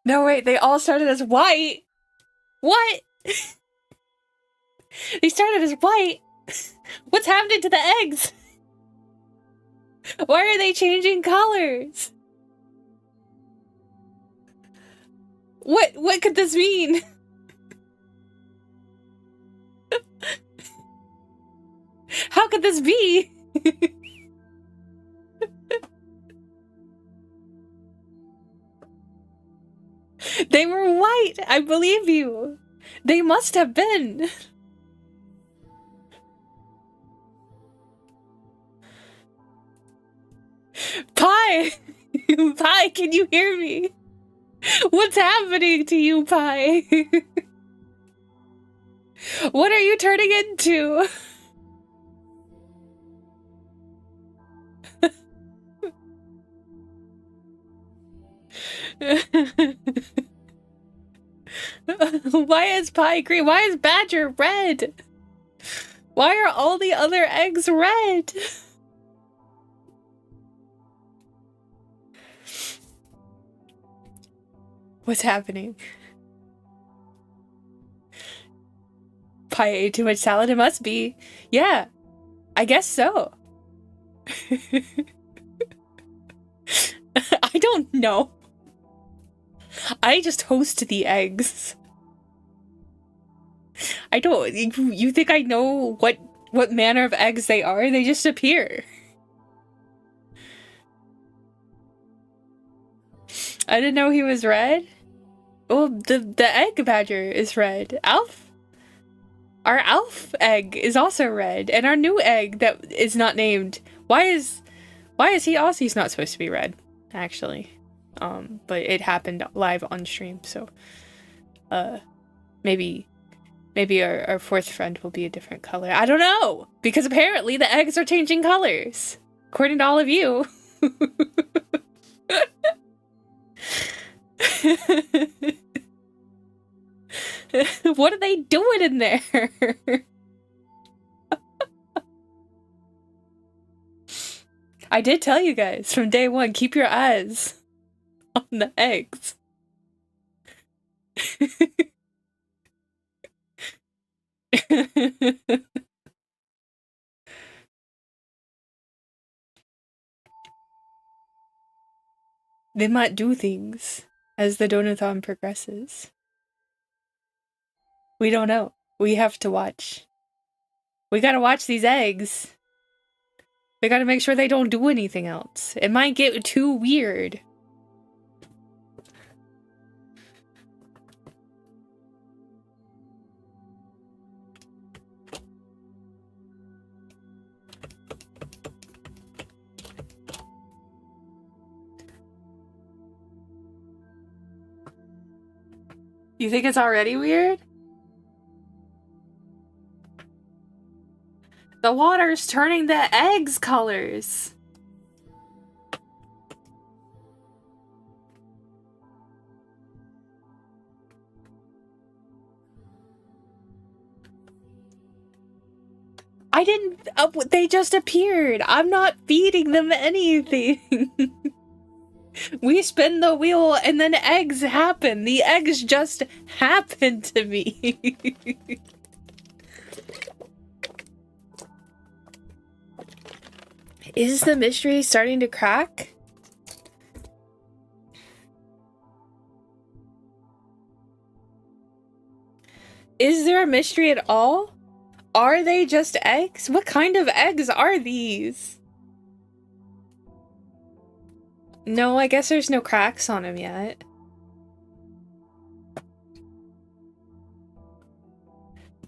No, wait, they all started as white! What? They started as white! What's happening to the eggs? Why are they changing colors? What could this mean? How could this be? They were white, I believe you. They must have been. Pie! Pie, can you hear me? What's happening to you, Pie? What are you turning into? Why is Pie green? Why is Badger red? Why are all the other eggs red? What's happening? Pie ate too much salad? It must be. Yeah, I guess so. I don't know. I just host the eggs. I don't. You think I know what manner of eggs they are? They just appear. I didn't know he was red. Well, the egg badger is red. Our Alf egg is also red, and our new egg that is not named. Why is he also? He's not supposed to be red, actually. But it happened live on stream, so maybe our fourth friend will be a different color. I don't know, because apparently the eggs are changing colors, according to all of you. What are they doing in there? I did tell you guys from day one, keep your eyes on the eggs. They might do things as the Donathon progresses. We don't know. We have to watch. We gotta watch these eggs. We gotta make sure they don't do anything else. It might get too weird. You think it's already weird? The water's turning the eggs colors. I didn't. They just appeared. I'm not feeding them anything. We spin the wheel and then eggs happen. The eggs just happen to me. Is the mystery starting to crack? Is there a mystery at all? Are they just eggs? What kind of eggs are these? No, I guess there's no cracks on them yet.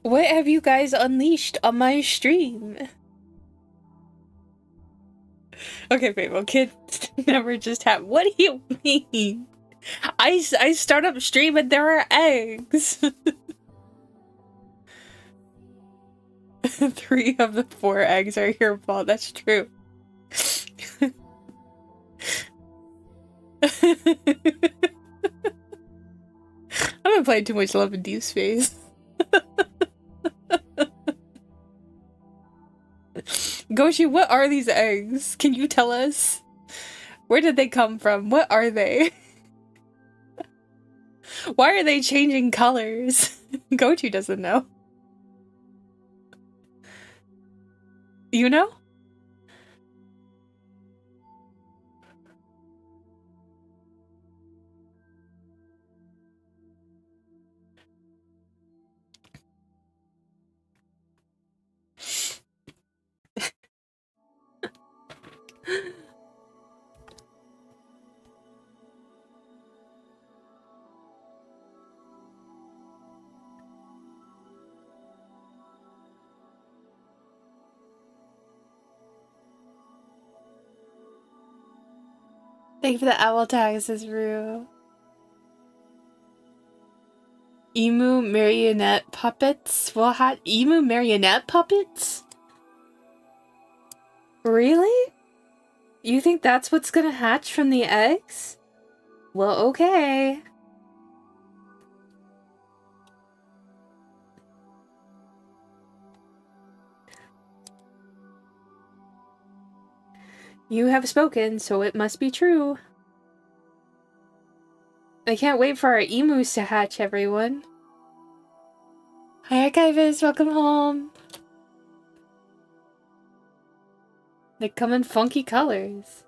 What have you guys unleashed on my stream? Okay, Fable, kids never just have. What do you mean? I start up stream and there are eggs. 3 of the 4 eggs are your fault. That's true. I've been playing too much Love and Deep Space. Goshi, what are these eggs? Can you tell us? Where did they come from? What are they? Why are they changing colors? Gochu doesn't know. You know? Thank you for the owl tags, says Rue. Emu marionette puppets? What had emu marionette puppets? Really? You think that's what's gonna hatch from the eggs? Well, okay. You have spoken, so it must be true. I can't wait for our emus to hatch, everyone. Hi, Archivist, welcome home. They come in funky colors.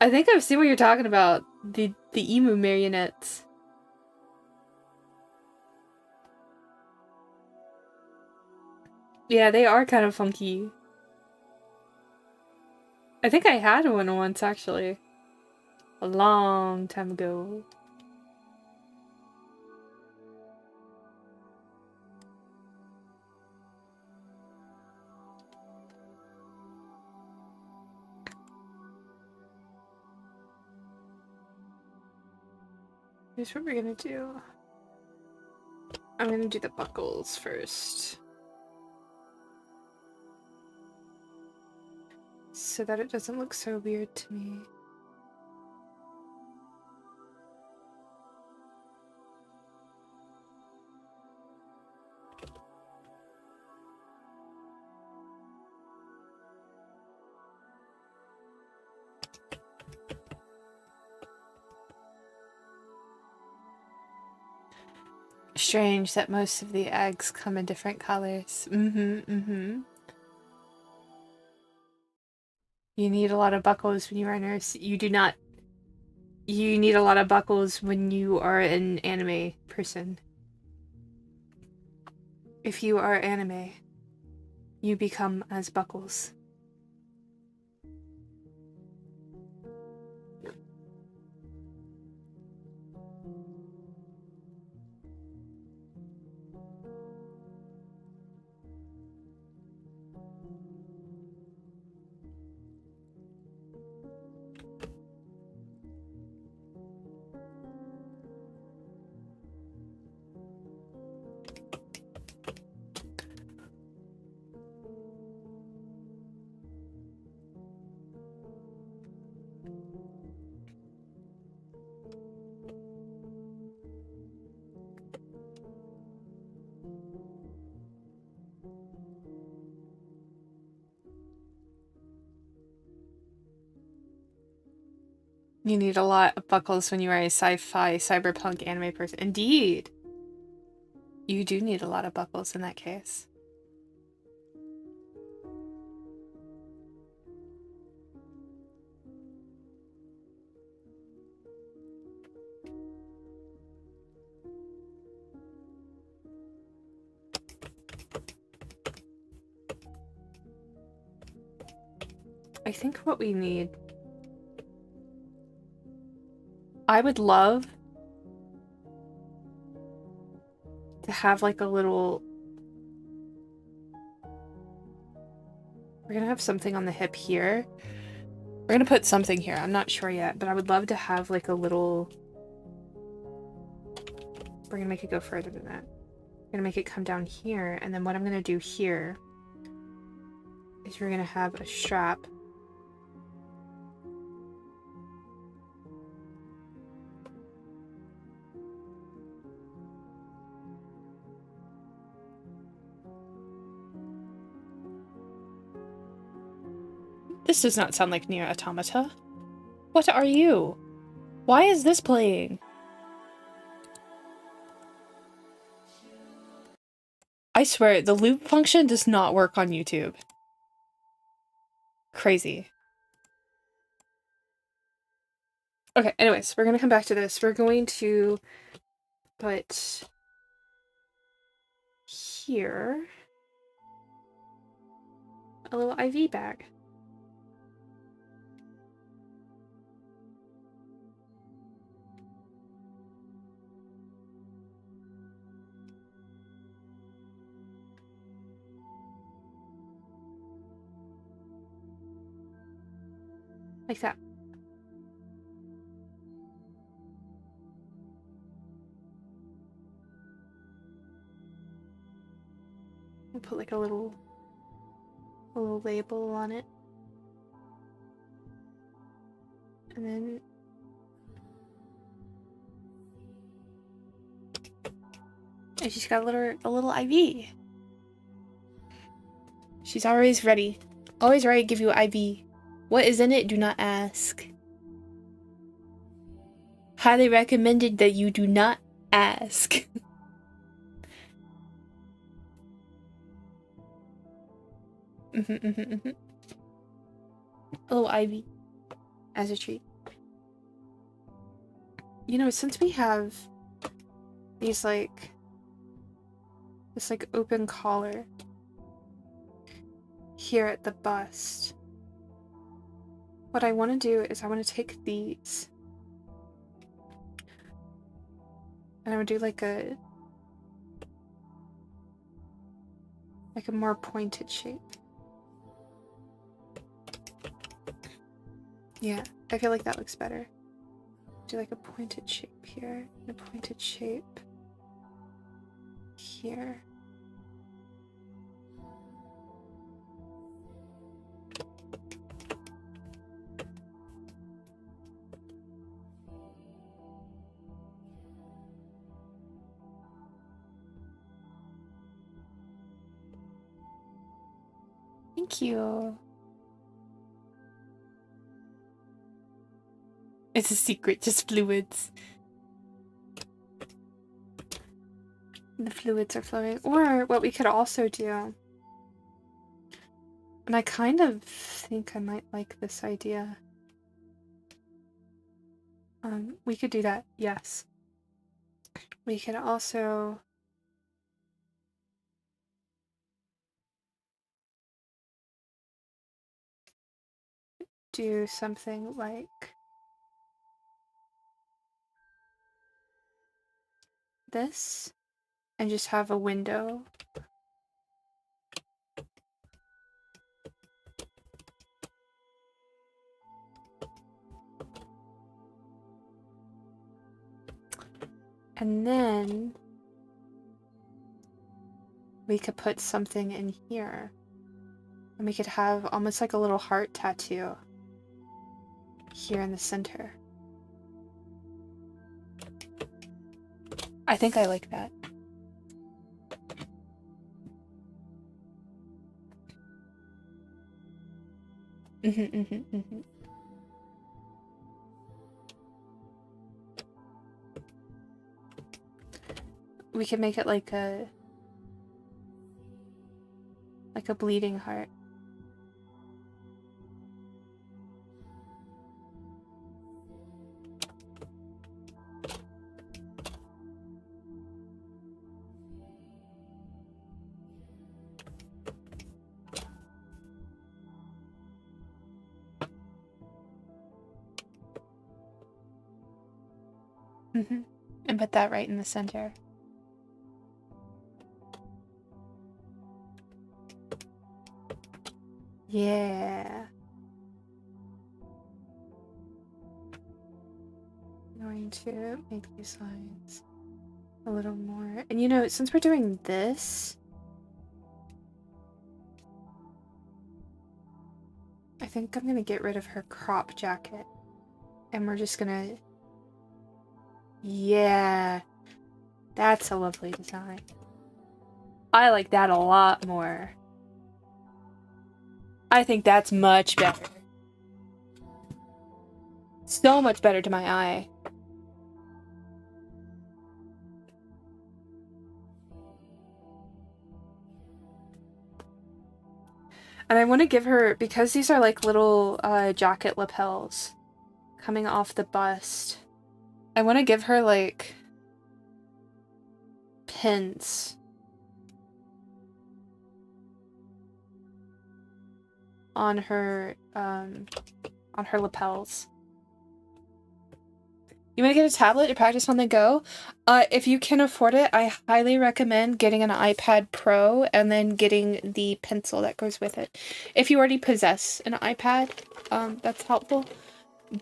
I think I've seen what you're talking about. The emu marionettes. Yeah, they are kind of funky. I think I had one once, actually. A long time ago. Here's what we're gonna do. I'm gonna do the buckles first. So that it doesn't look so weird to me. Strange that most of the eggs come in different colors. You need a lot of buckles when you are a nurse. You do not. You need a lot of buckles when you are an anime person. If you are anime, you become as buckles. You need a lot of buckles when you are a sci-fi cyberpunk anime person. Indeed. You do need a lot of buckles in that case. I think what we need... I would love to have like a little... We're gonna have something on the hip here. We're gonna put something here. I'm not sure yet, but I would love to have like a little... We're gonna make it go further than that. We're gonna make it come down here, and then what I'm gonna do here is we're gonna have a strap. This does not sound like Nier Automata. What are you? Why is this playing? I swear, the loop function does not work on YouTube. Crazy. Okay, anyways, we're gonna come back to this. We're going to put here a little IV bag. Like that. We'll put like a little label on it. And then and she's got a little IV. She's always ready. Always ready to give you IV. What is in it? Do not ask. Highly recommended that you do not ask. A little IV as a treat. You know, since we have these this open collar here at the bust, what I want to do is I want to take these and I would do like a more pointed shape. Yeah, I feel like that looks better. Do like a pointed shape here and a pointed shape here. Thank you. It's a secret, just fluids. The fluids are flowing. Or what we could also do, and I kind of think I might like this idea. We could do that, yes. We could also do something like this and just have a window. And then we could put something in here. And we could have almost like a little heart tattoo here in the center. I think I like that. we could make it like a bleeding heart. And put that right in the center. Yeah. I'm going to make these lines a little more. And you know, since we're doing this, I think I'm gonna get rid of her crop jacket. And we're just gonna... Yeah. That's a lovely design. I like that a lot more. I think that's much better. So much better to my eye. And I want to give her, because these are like little jacket lapels coming off the bust, I want to give her like pins on her lapels. You want to get a tablet to practice on the go? If you can afford it, I highly recommend getting an iPad Pro and then getting the pencil that goes with it. If you already possess an iPad, that's helpful.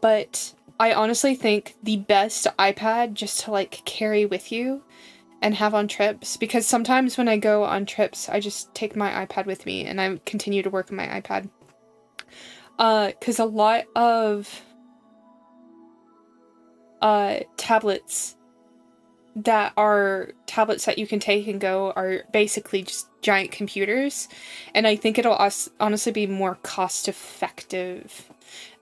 But I honestly think the best iPad just to like carry with you and have on trips, because sometimes when I go on trips, I just take my iPad with me and I continue to work on my iPad. Because a lot of tablets that are tablets that you can take and go are basically just giant computers, and I think it'll honestly be more cost effective,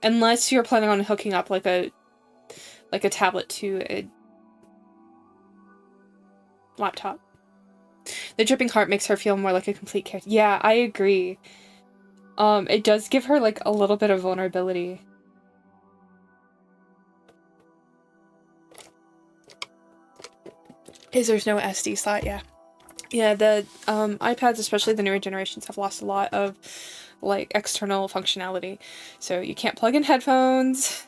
unless you're planning on hooking up like a tablet to a laptop. The dripping heart makes her feel more like a complete character. Yeah, I agree. It does give her like a little bit of vulnerability. There's no SD slot, yeah. Yeah, the iPads, especially the newer generations, have lost a lot of like external functionality. So you can't plug in headphones.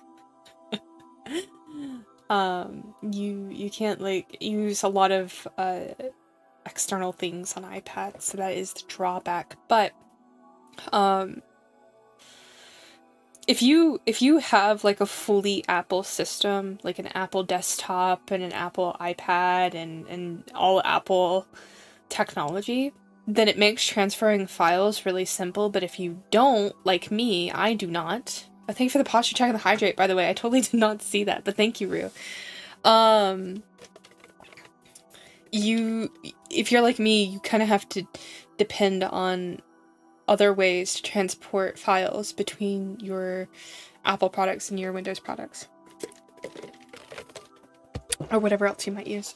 You can't like use a lot of external things on iPads, so that is the drawback. But if you have like a fully Apple system, like an Apple desktop and an Apple iPad and all Apple technology, then it makes transferring files really simple. But if you don't, like me, I do not. Thank you for the posture check and the hydrate, by the way. I totally did not see that, but thank you, Rue. If you're like me, you kind of have to depend on other ways to transport files between your Apple products and your Windows products. Or whatever else you might use.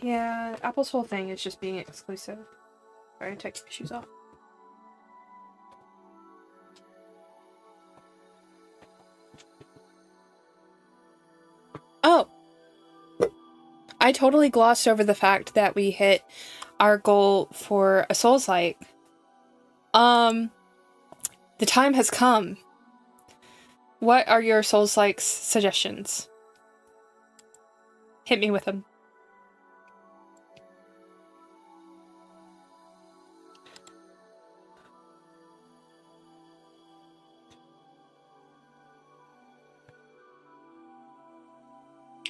Yeah, Apple's whole thing is just being exclusive. Sorry, take my shoes off. Oh! I totally glossed over the fact that we hit our goal for a Souls-like. The time has come. What are your Souls-like suggestions? Hit me with them.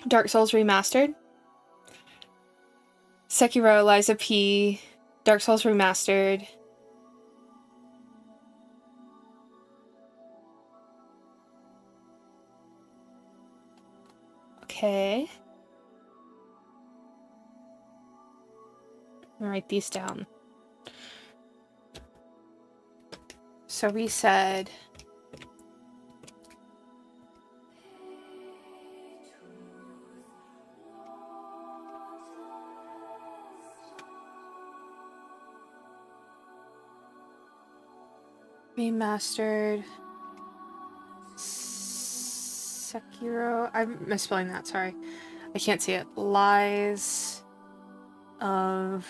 Dark Souls Remastered. Sekiro, Lies of P, Dark Souls Remastered. Okay. I'm gonna write these down. So we said remastered Sekiro. I'm misspelling that, sorry. I can't see it. Lies of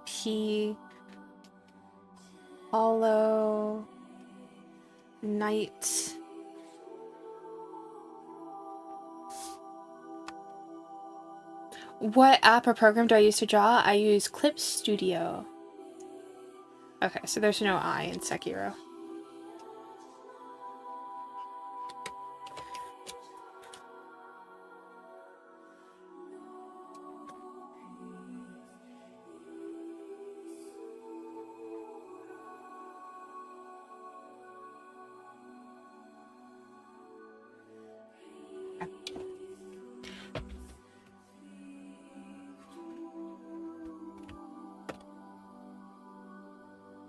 P. Hollow Knight. What app or program do I use to draw? I use Clip Studio. Okay, so there's no I in Sekiro.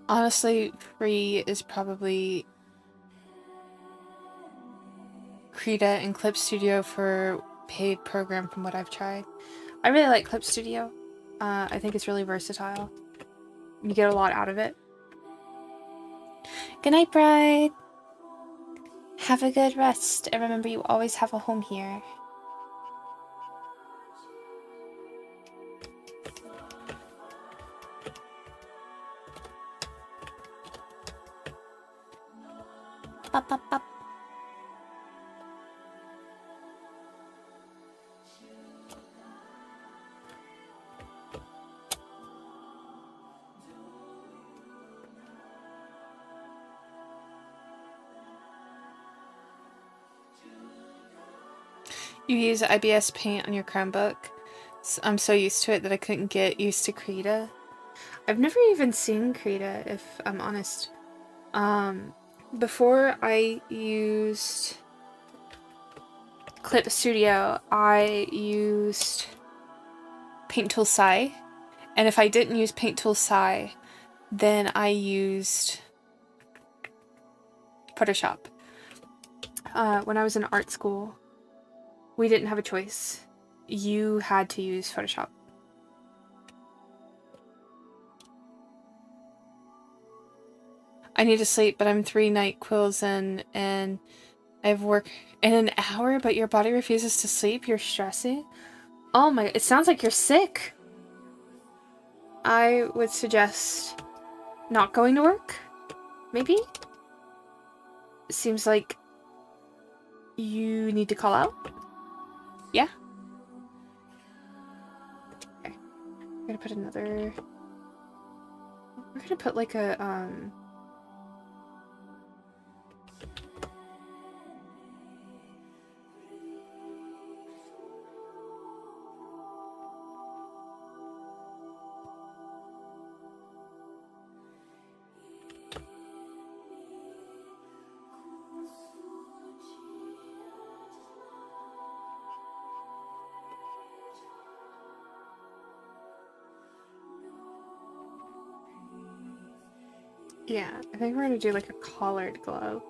Honestly, free is probably Krita and Clip Studio for paid program from what I've tried. I really like Clip Studio. I think it's really versatile. You get a lot out of it. Good night, Bride. Have a good rest, and remember you always have a home here. Bop, bop, bop. You use IBS Paint on your Chromebook? I'm so used to it that I couldn't get used to Krita. I've never even seen Krita, if I'm honest. Before I used Clip Studio, I used Paint Tool Sai. And if I didn't use Paint Tool Sai, then I used Photoshop. When I was in art school, we didn't have a choice. You had to use Photoshop. I need to sleep, but I'm 3 night quills in, and I have work in an hour, but your body refuses to sleep. You're stressing. Oh my, it sounds like you're sick. I would suggest not going to work, maybe? It seems like you need to call out. Yeah? Okay. We're gonna put another... We're gonna put like a, yeah, I think we're gonna do like a collared glove.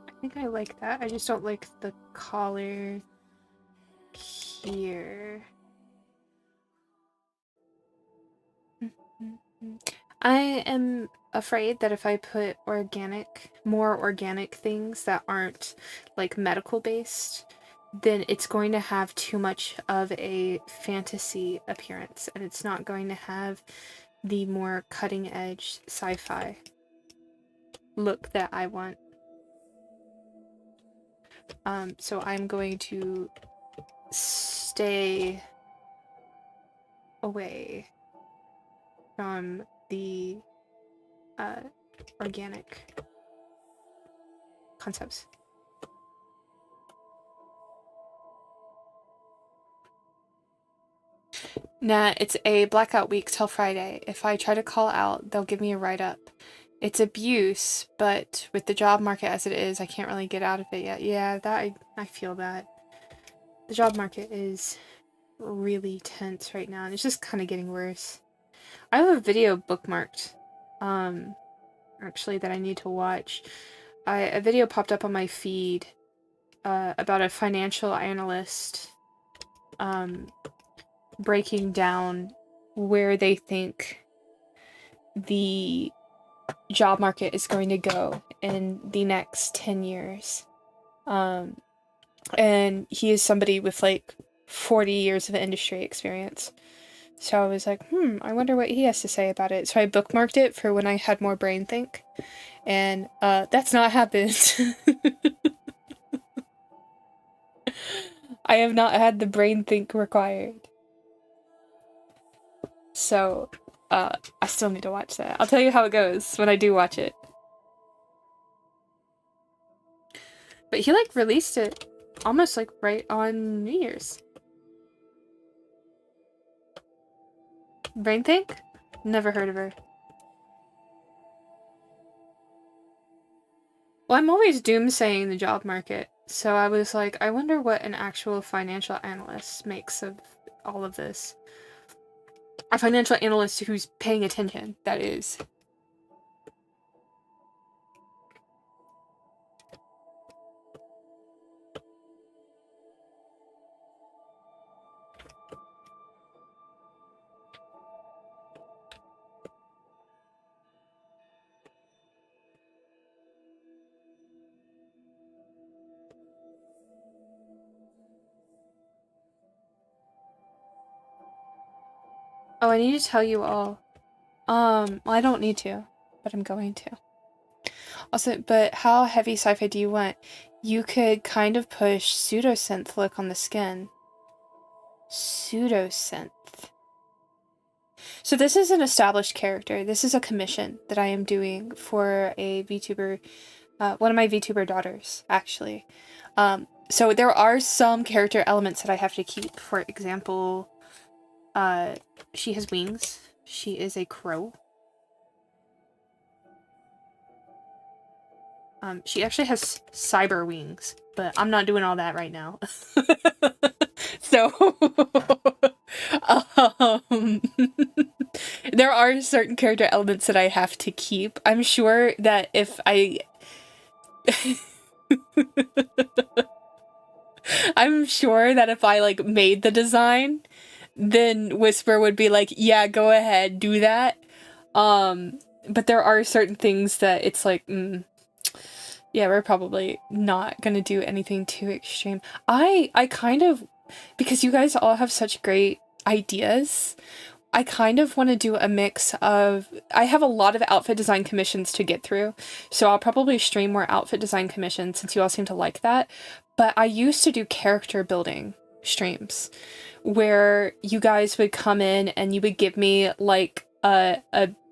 I think I like that. I just don't like the collar here. I am afraid that if I put more organic things that aren't like medical based, then it's going to have too much of a fantasy appearance, and it's not going to have the more cutting edge sci-fi look that I want. So I'm going to stay away from the organic concepts. Nah, it's a blackout week till Friday. If I try to call out, they'll give me a write-up. it's abuse, but with the job market as it is, I can't really get out of it yet. Yeah, I feel that. The job market is really tense right now, and it's just kind of getting worse. I have a video bookmarked, actually, that I need to watch. A video popped up on my feed, about a financial analyst, breaking down where they think the job market is going to go in the next 10 years. And he is somebody with like 40 years of industry experience. So I was like, I wonder what he has to say about it. So I bookmarked it for when I had more brain think. And that's not happened. I have not had the brain think required. So I still need to watch that. I'll tell you how it goes when I do watch it. But he like released it almost like right on New Year's. Brain think? Never heard of her. Well, I'm always doomsaying the job market, so I was like, I wonder what an actual financial analyst makes of all of this. A financial analyst who's paying attention, that is. Oh, I need to tell you all. Well, I don't need to, but I'm going to. Also, but how heavy sci-fi do you want? You could kind of push pseudosynth look on the skin. Pseudosynth. So this is an established character. This is a commission that I am doing for a VTuber, one of my VTuber daughters, actually. So there are some character elements that I have to keep. For example, she has wings. She is a crow. She actually has cyber wings, but I'm not doing all that right now. So, there are certain character elements that I have to keep. I'm sure that if I... I'm sure that if I, like, made the design, then Whisper would be like, yeah, go ahead, do that. But there are certain things that it's like, yeah, we're probably not gonna do anything too extreme. I kind of, because you guys all have such great ideas, I kind of want to do a mix of, I have a lot of outfit design commissions to get through, so I'll probably stream more outfit design commissions since you all seem to like that, but I used to do character building streams where you guys would come in and you would give me like a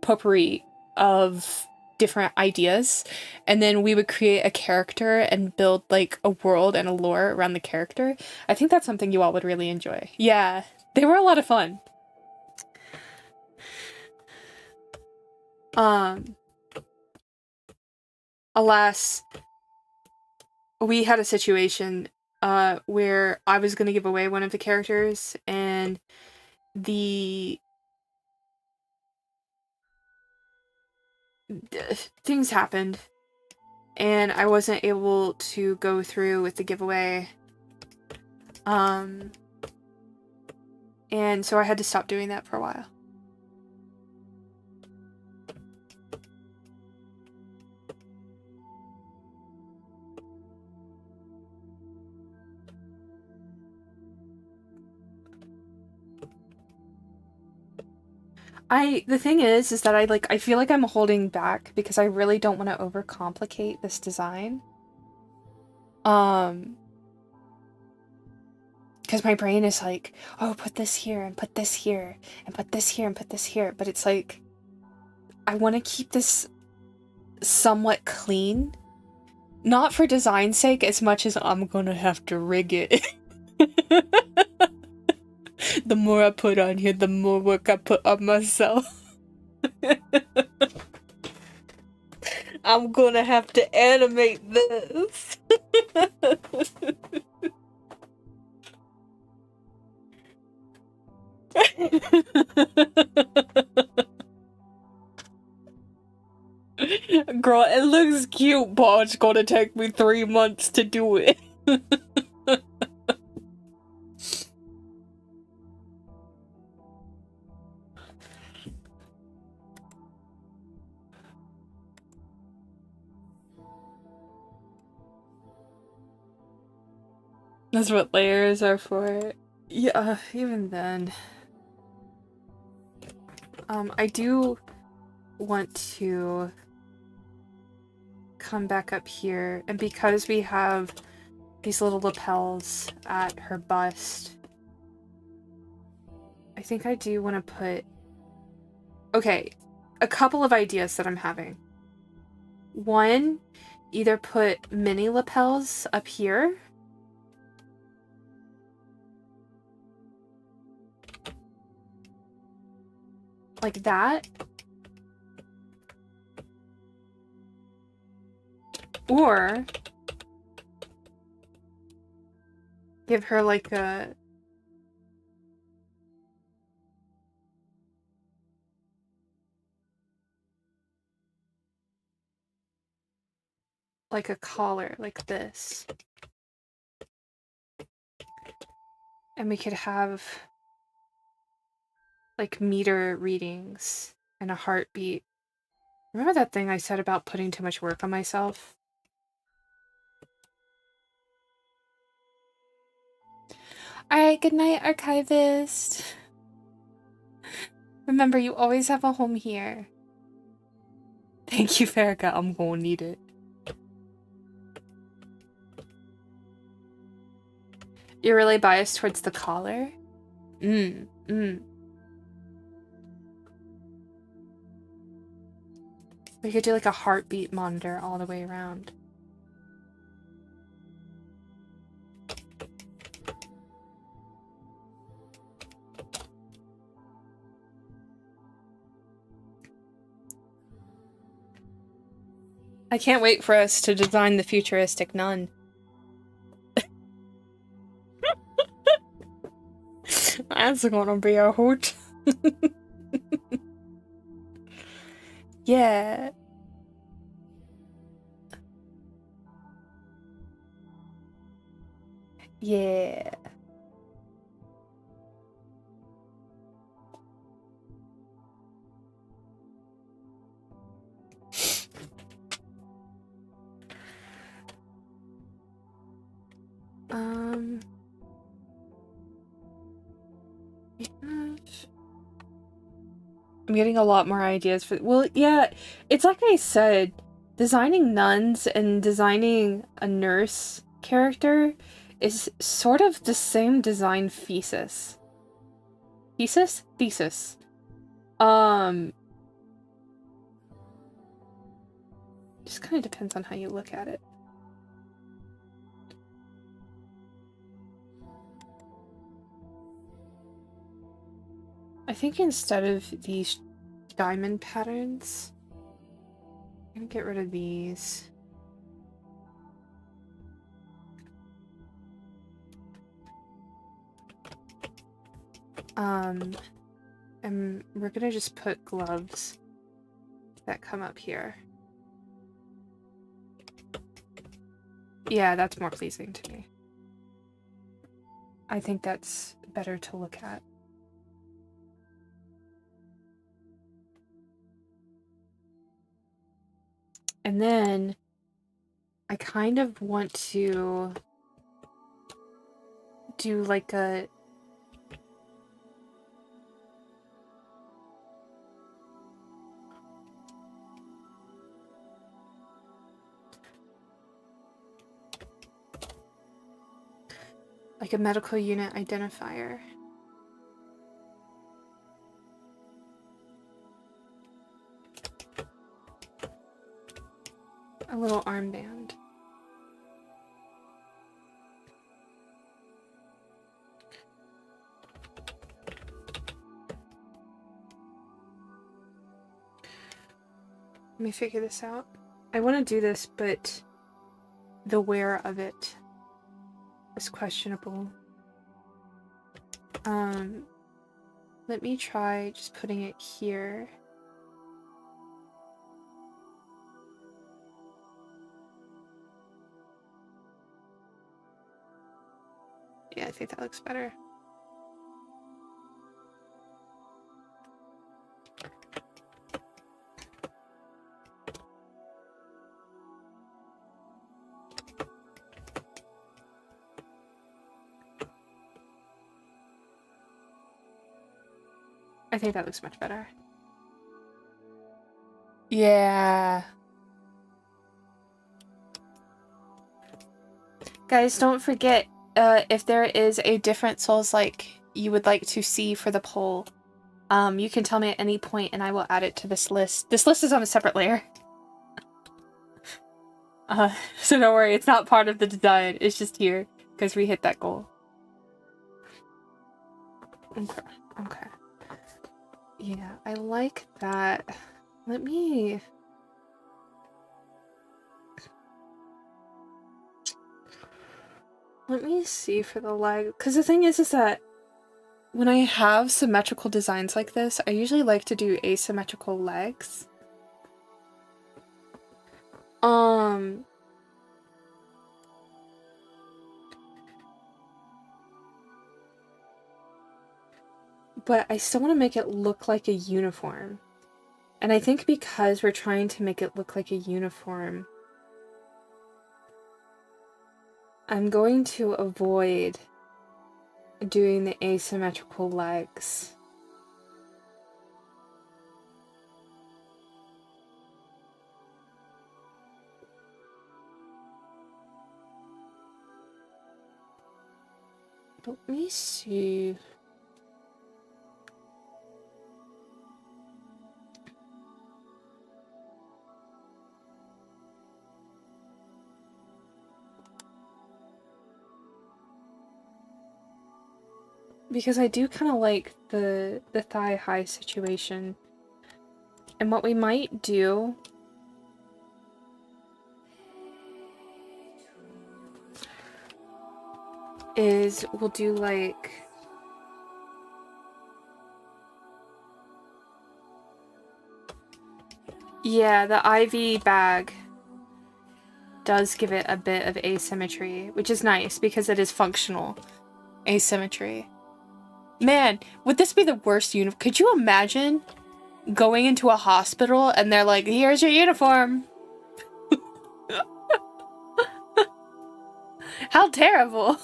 potpourri of different ideas, and then we would create a character and build like a world and a lore around the character. I think that's something you all would really enjoy. Yeah, they were a lot of fun. Alas, we had a situation where I was gonna give away one of the characters, and things happened, and I wasn't able to go through with the giveaway. And so I had to stop doing that for a while. The thing is that I feel like I'm holding back because I really don't want to overcomplicate this design. Because my brain is like, oh, put this here, and put this here, and put this here, and put this here, but it's like, I want to keep this somewhat clean. Not for design's sake as much as I'm gonna have to rig it. The more I put on here, the more work I put on myself. I'm gonna have to animate this. Girl, it looks cute, but it's gonna take me 3 months to do it. That's what layers are for. Yeah, even then. I do want to come back up here, and because we have these little lapels at her bust, I think I do want to put... Okay, a couple of ideas that I'm having. One, either put mini lapels up here. Like that. Or give her like a... like a collar, like this. And we could have like meter readings and a heartbeat. Remember that thing I said about putting too much work on myself? Alright, good night, Archivist. Remember, you always have a home here. Thank you, Farrakha. I'm gonna need it. You're really biased towards the collar? We could do like a heartbeat monitor all the way around. I can't wait for us to design the futuristic nun. That's gonna be a hoot. Yeah. Yeah. I'm getting a lot more ideas for... Well, yeah, it's like I said, designing nuns and designing a nurse character is sort of the same design thesis. Thesis? Thesis. Just kind of depends on how you look at it. I think instead of these diamond patterns, I'm gonna get rid of these. And we're gonna just put gloves that come up here. Yeah, that's more pleasing to me. I think that's better to look at. And then I kind of want to do like a medical unit identifier. A little armband. Let me figure this out. I want to do this, but the where of it is questionable. Let me try just putting it here. Yeah, I think that looks better. I think that looks much better. Yeah. Guys, don't forget, if there is a different Souls-like you would like to see for the poll, you can tell me at any point and I will add it to this list. This list is on a separate layer. So don't worry, it's not part of the design. It's just here, because we hit that goal. Okay, okay. Yeah, I like that. Let me see for the leg, because the thing is that when I have symmetrical designs like this, I usually like to do asymmetrical legs. But I still want to make it look like a uniform. And I think because we're trying to make it look like a uniform, I'm going to avoid doing the asymmetrical legs. Let me see. Because I do kind of like the thigh high situation. And what we might do is we'll do like yeah, the IV bag does give it a bit of asymmetry, which is nice because it is functional asymmetry. Man, would this be the worst uniform? Could you imagine going into a hospital and they're like, here's your uniform. How terrible.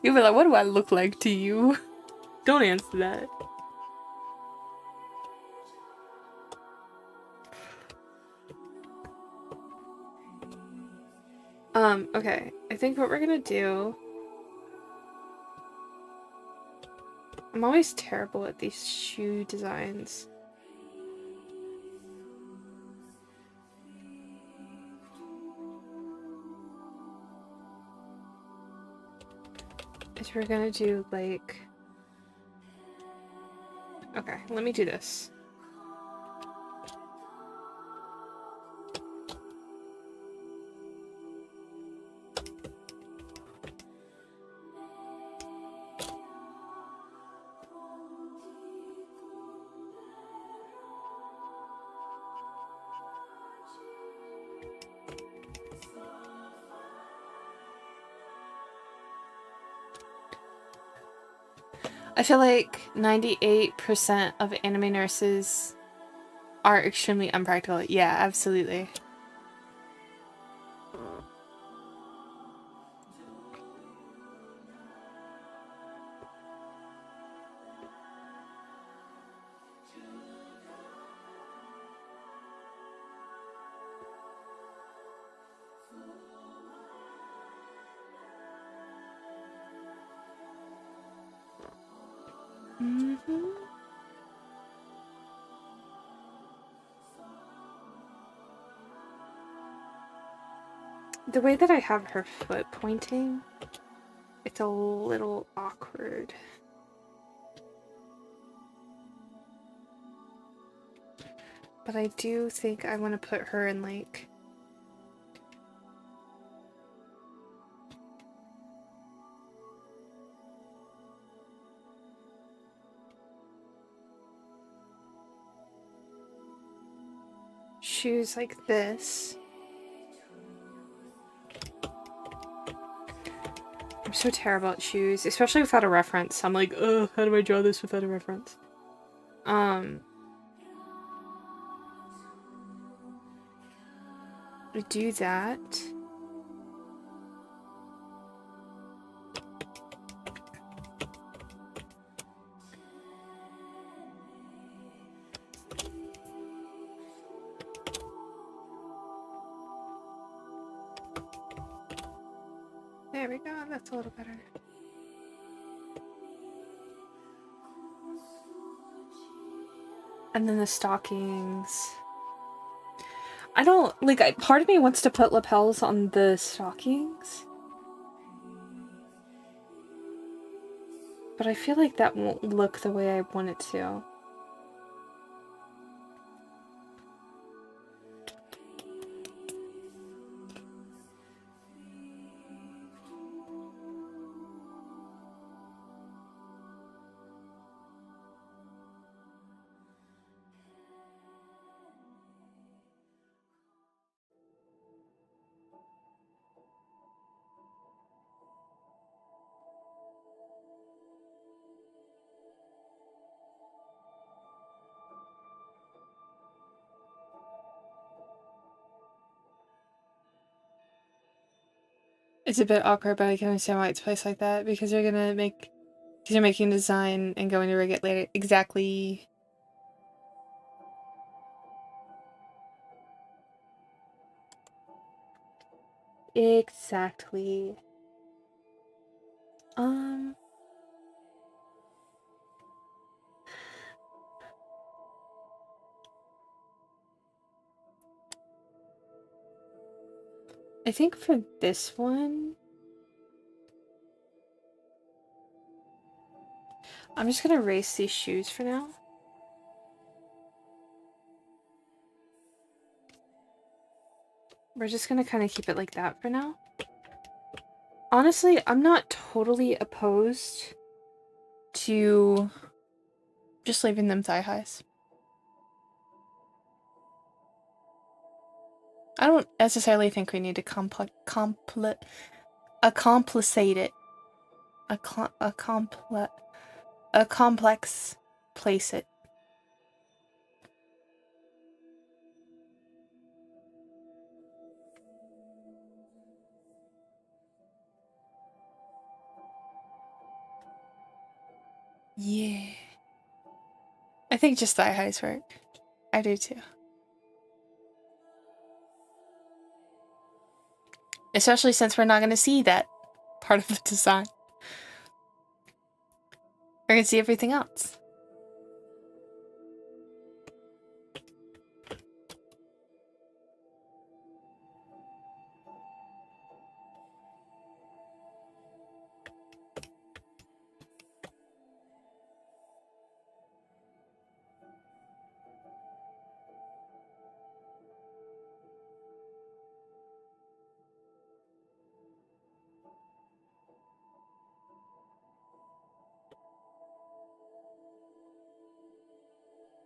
You'll be like, what do I look like to you? Don't answer that. Okay. I think what we're gonna do... I'm always terrible at these shoe designs. Is we're gonna do, like... Okay, let me do this. I feel like 98% of anime nurses are extremely unpractical. Yeah, absolutely. The way that I have her foot pointing, it's a little awkward. But I do think I want to put her in like... shoes like this. I'm so terrible at shoes, especially without a reference. I'm like, oh, how do I draw this without a reference? We do that. There we go, that's a little better. And then the stockings. I don't, like, part of me wants to put lapels on the stockings. But I feel like that won't look the way I want it to. It's a bit awkward, but I can understand why it's placed like that, because you're making design and going to rig it later. Exactly. Exactly. I think for this one, I'm just gonna erase these shoes for now. We're just gonna kind of keep it like that for now. Honestly, I'm not totally opposed to just leaving them thigh highs. I don't necessarily think we need to complicate it. A complex place it. Yeah. I think just thigh highs work. I do too. Especially since we're not going to see that part of the design. We're going to see everything else.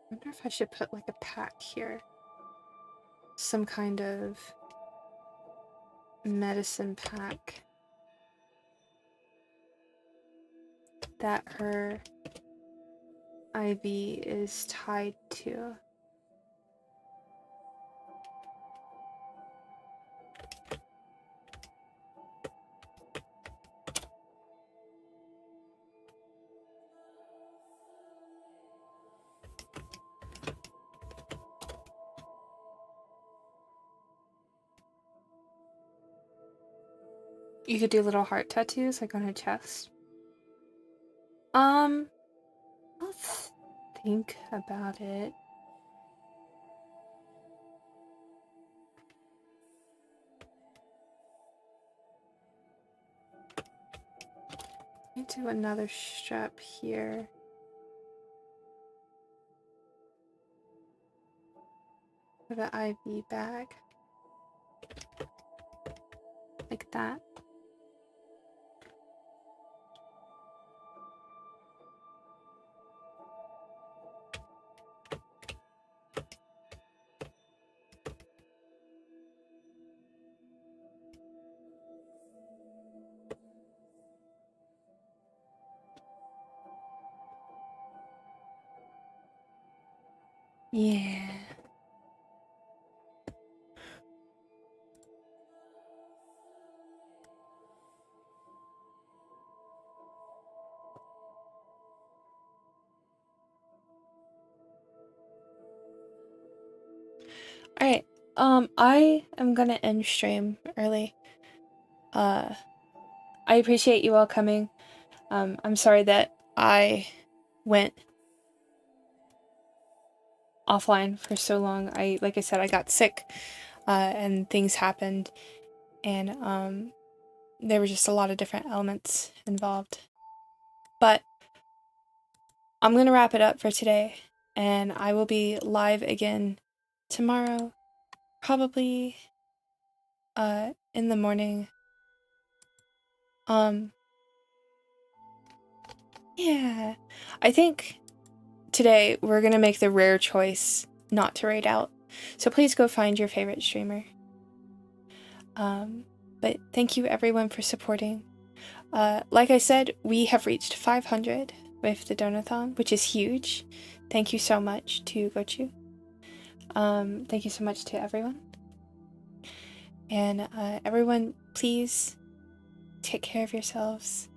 I wonder if I should put like a pack here. Some kind of medicine pack that her IV is tied to. You could do little heart tattoos like on her chest. Let's think about it. Let me do another strap here. for the IV bag. Like that. Yeah. Alright, I am gonna end stream early. I appreciate you all coming. I'm sorry that I went offline for so long. Like I said, I got sick, and things happened, and there were just a lot of different elements involved. But I'm gonna wrap it up for today, and I will be live again tomorrow, probably in the morning. Yeah, I think today we're gonna make the rare choice not to raid out. So please go find your favorite streamer. But thank you everyone for supporting. Like I said, we have reached 500 with the Donathon, which is huge. Thank you so much to Gochu. Thank you so much to everyone. And everyone, please take care of yourselves.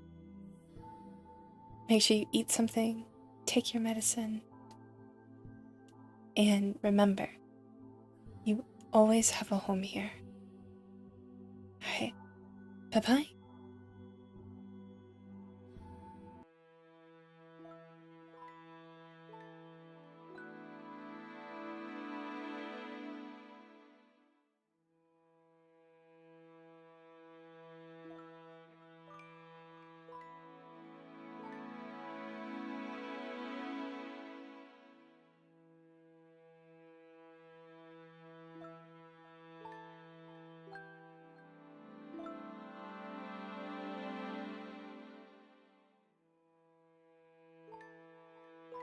Make sure you eat something, take your medicine, and remember, you always have a home here. Alright, bye-bye.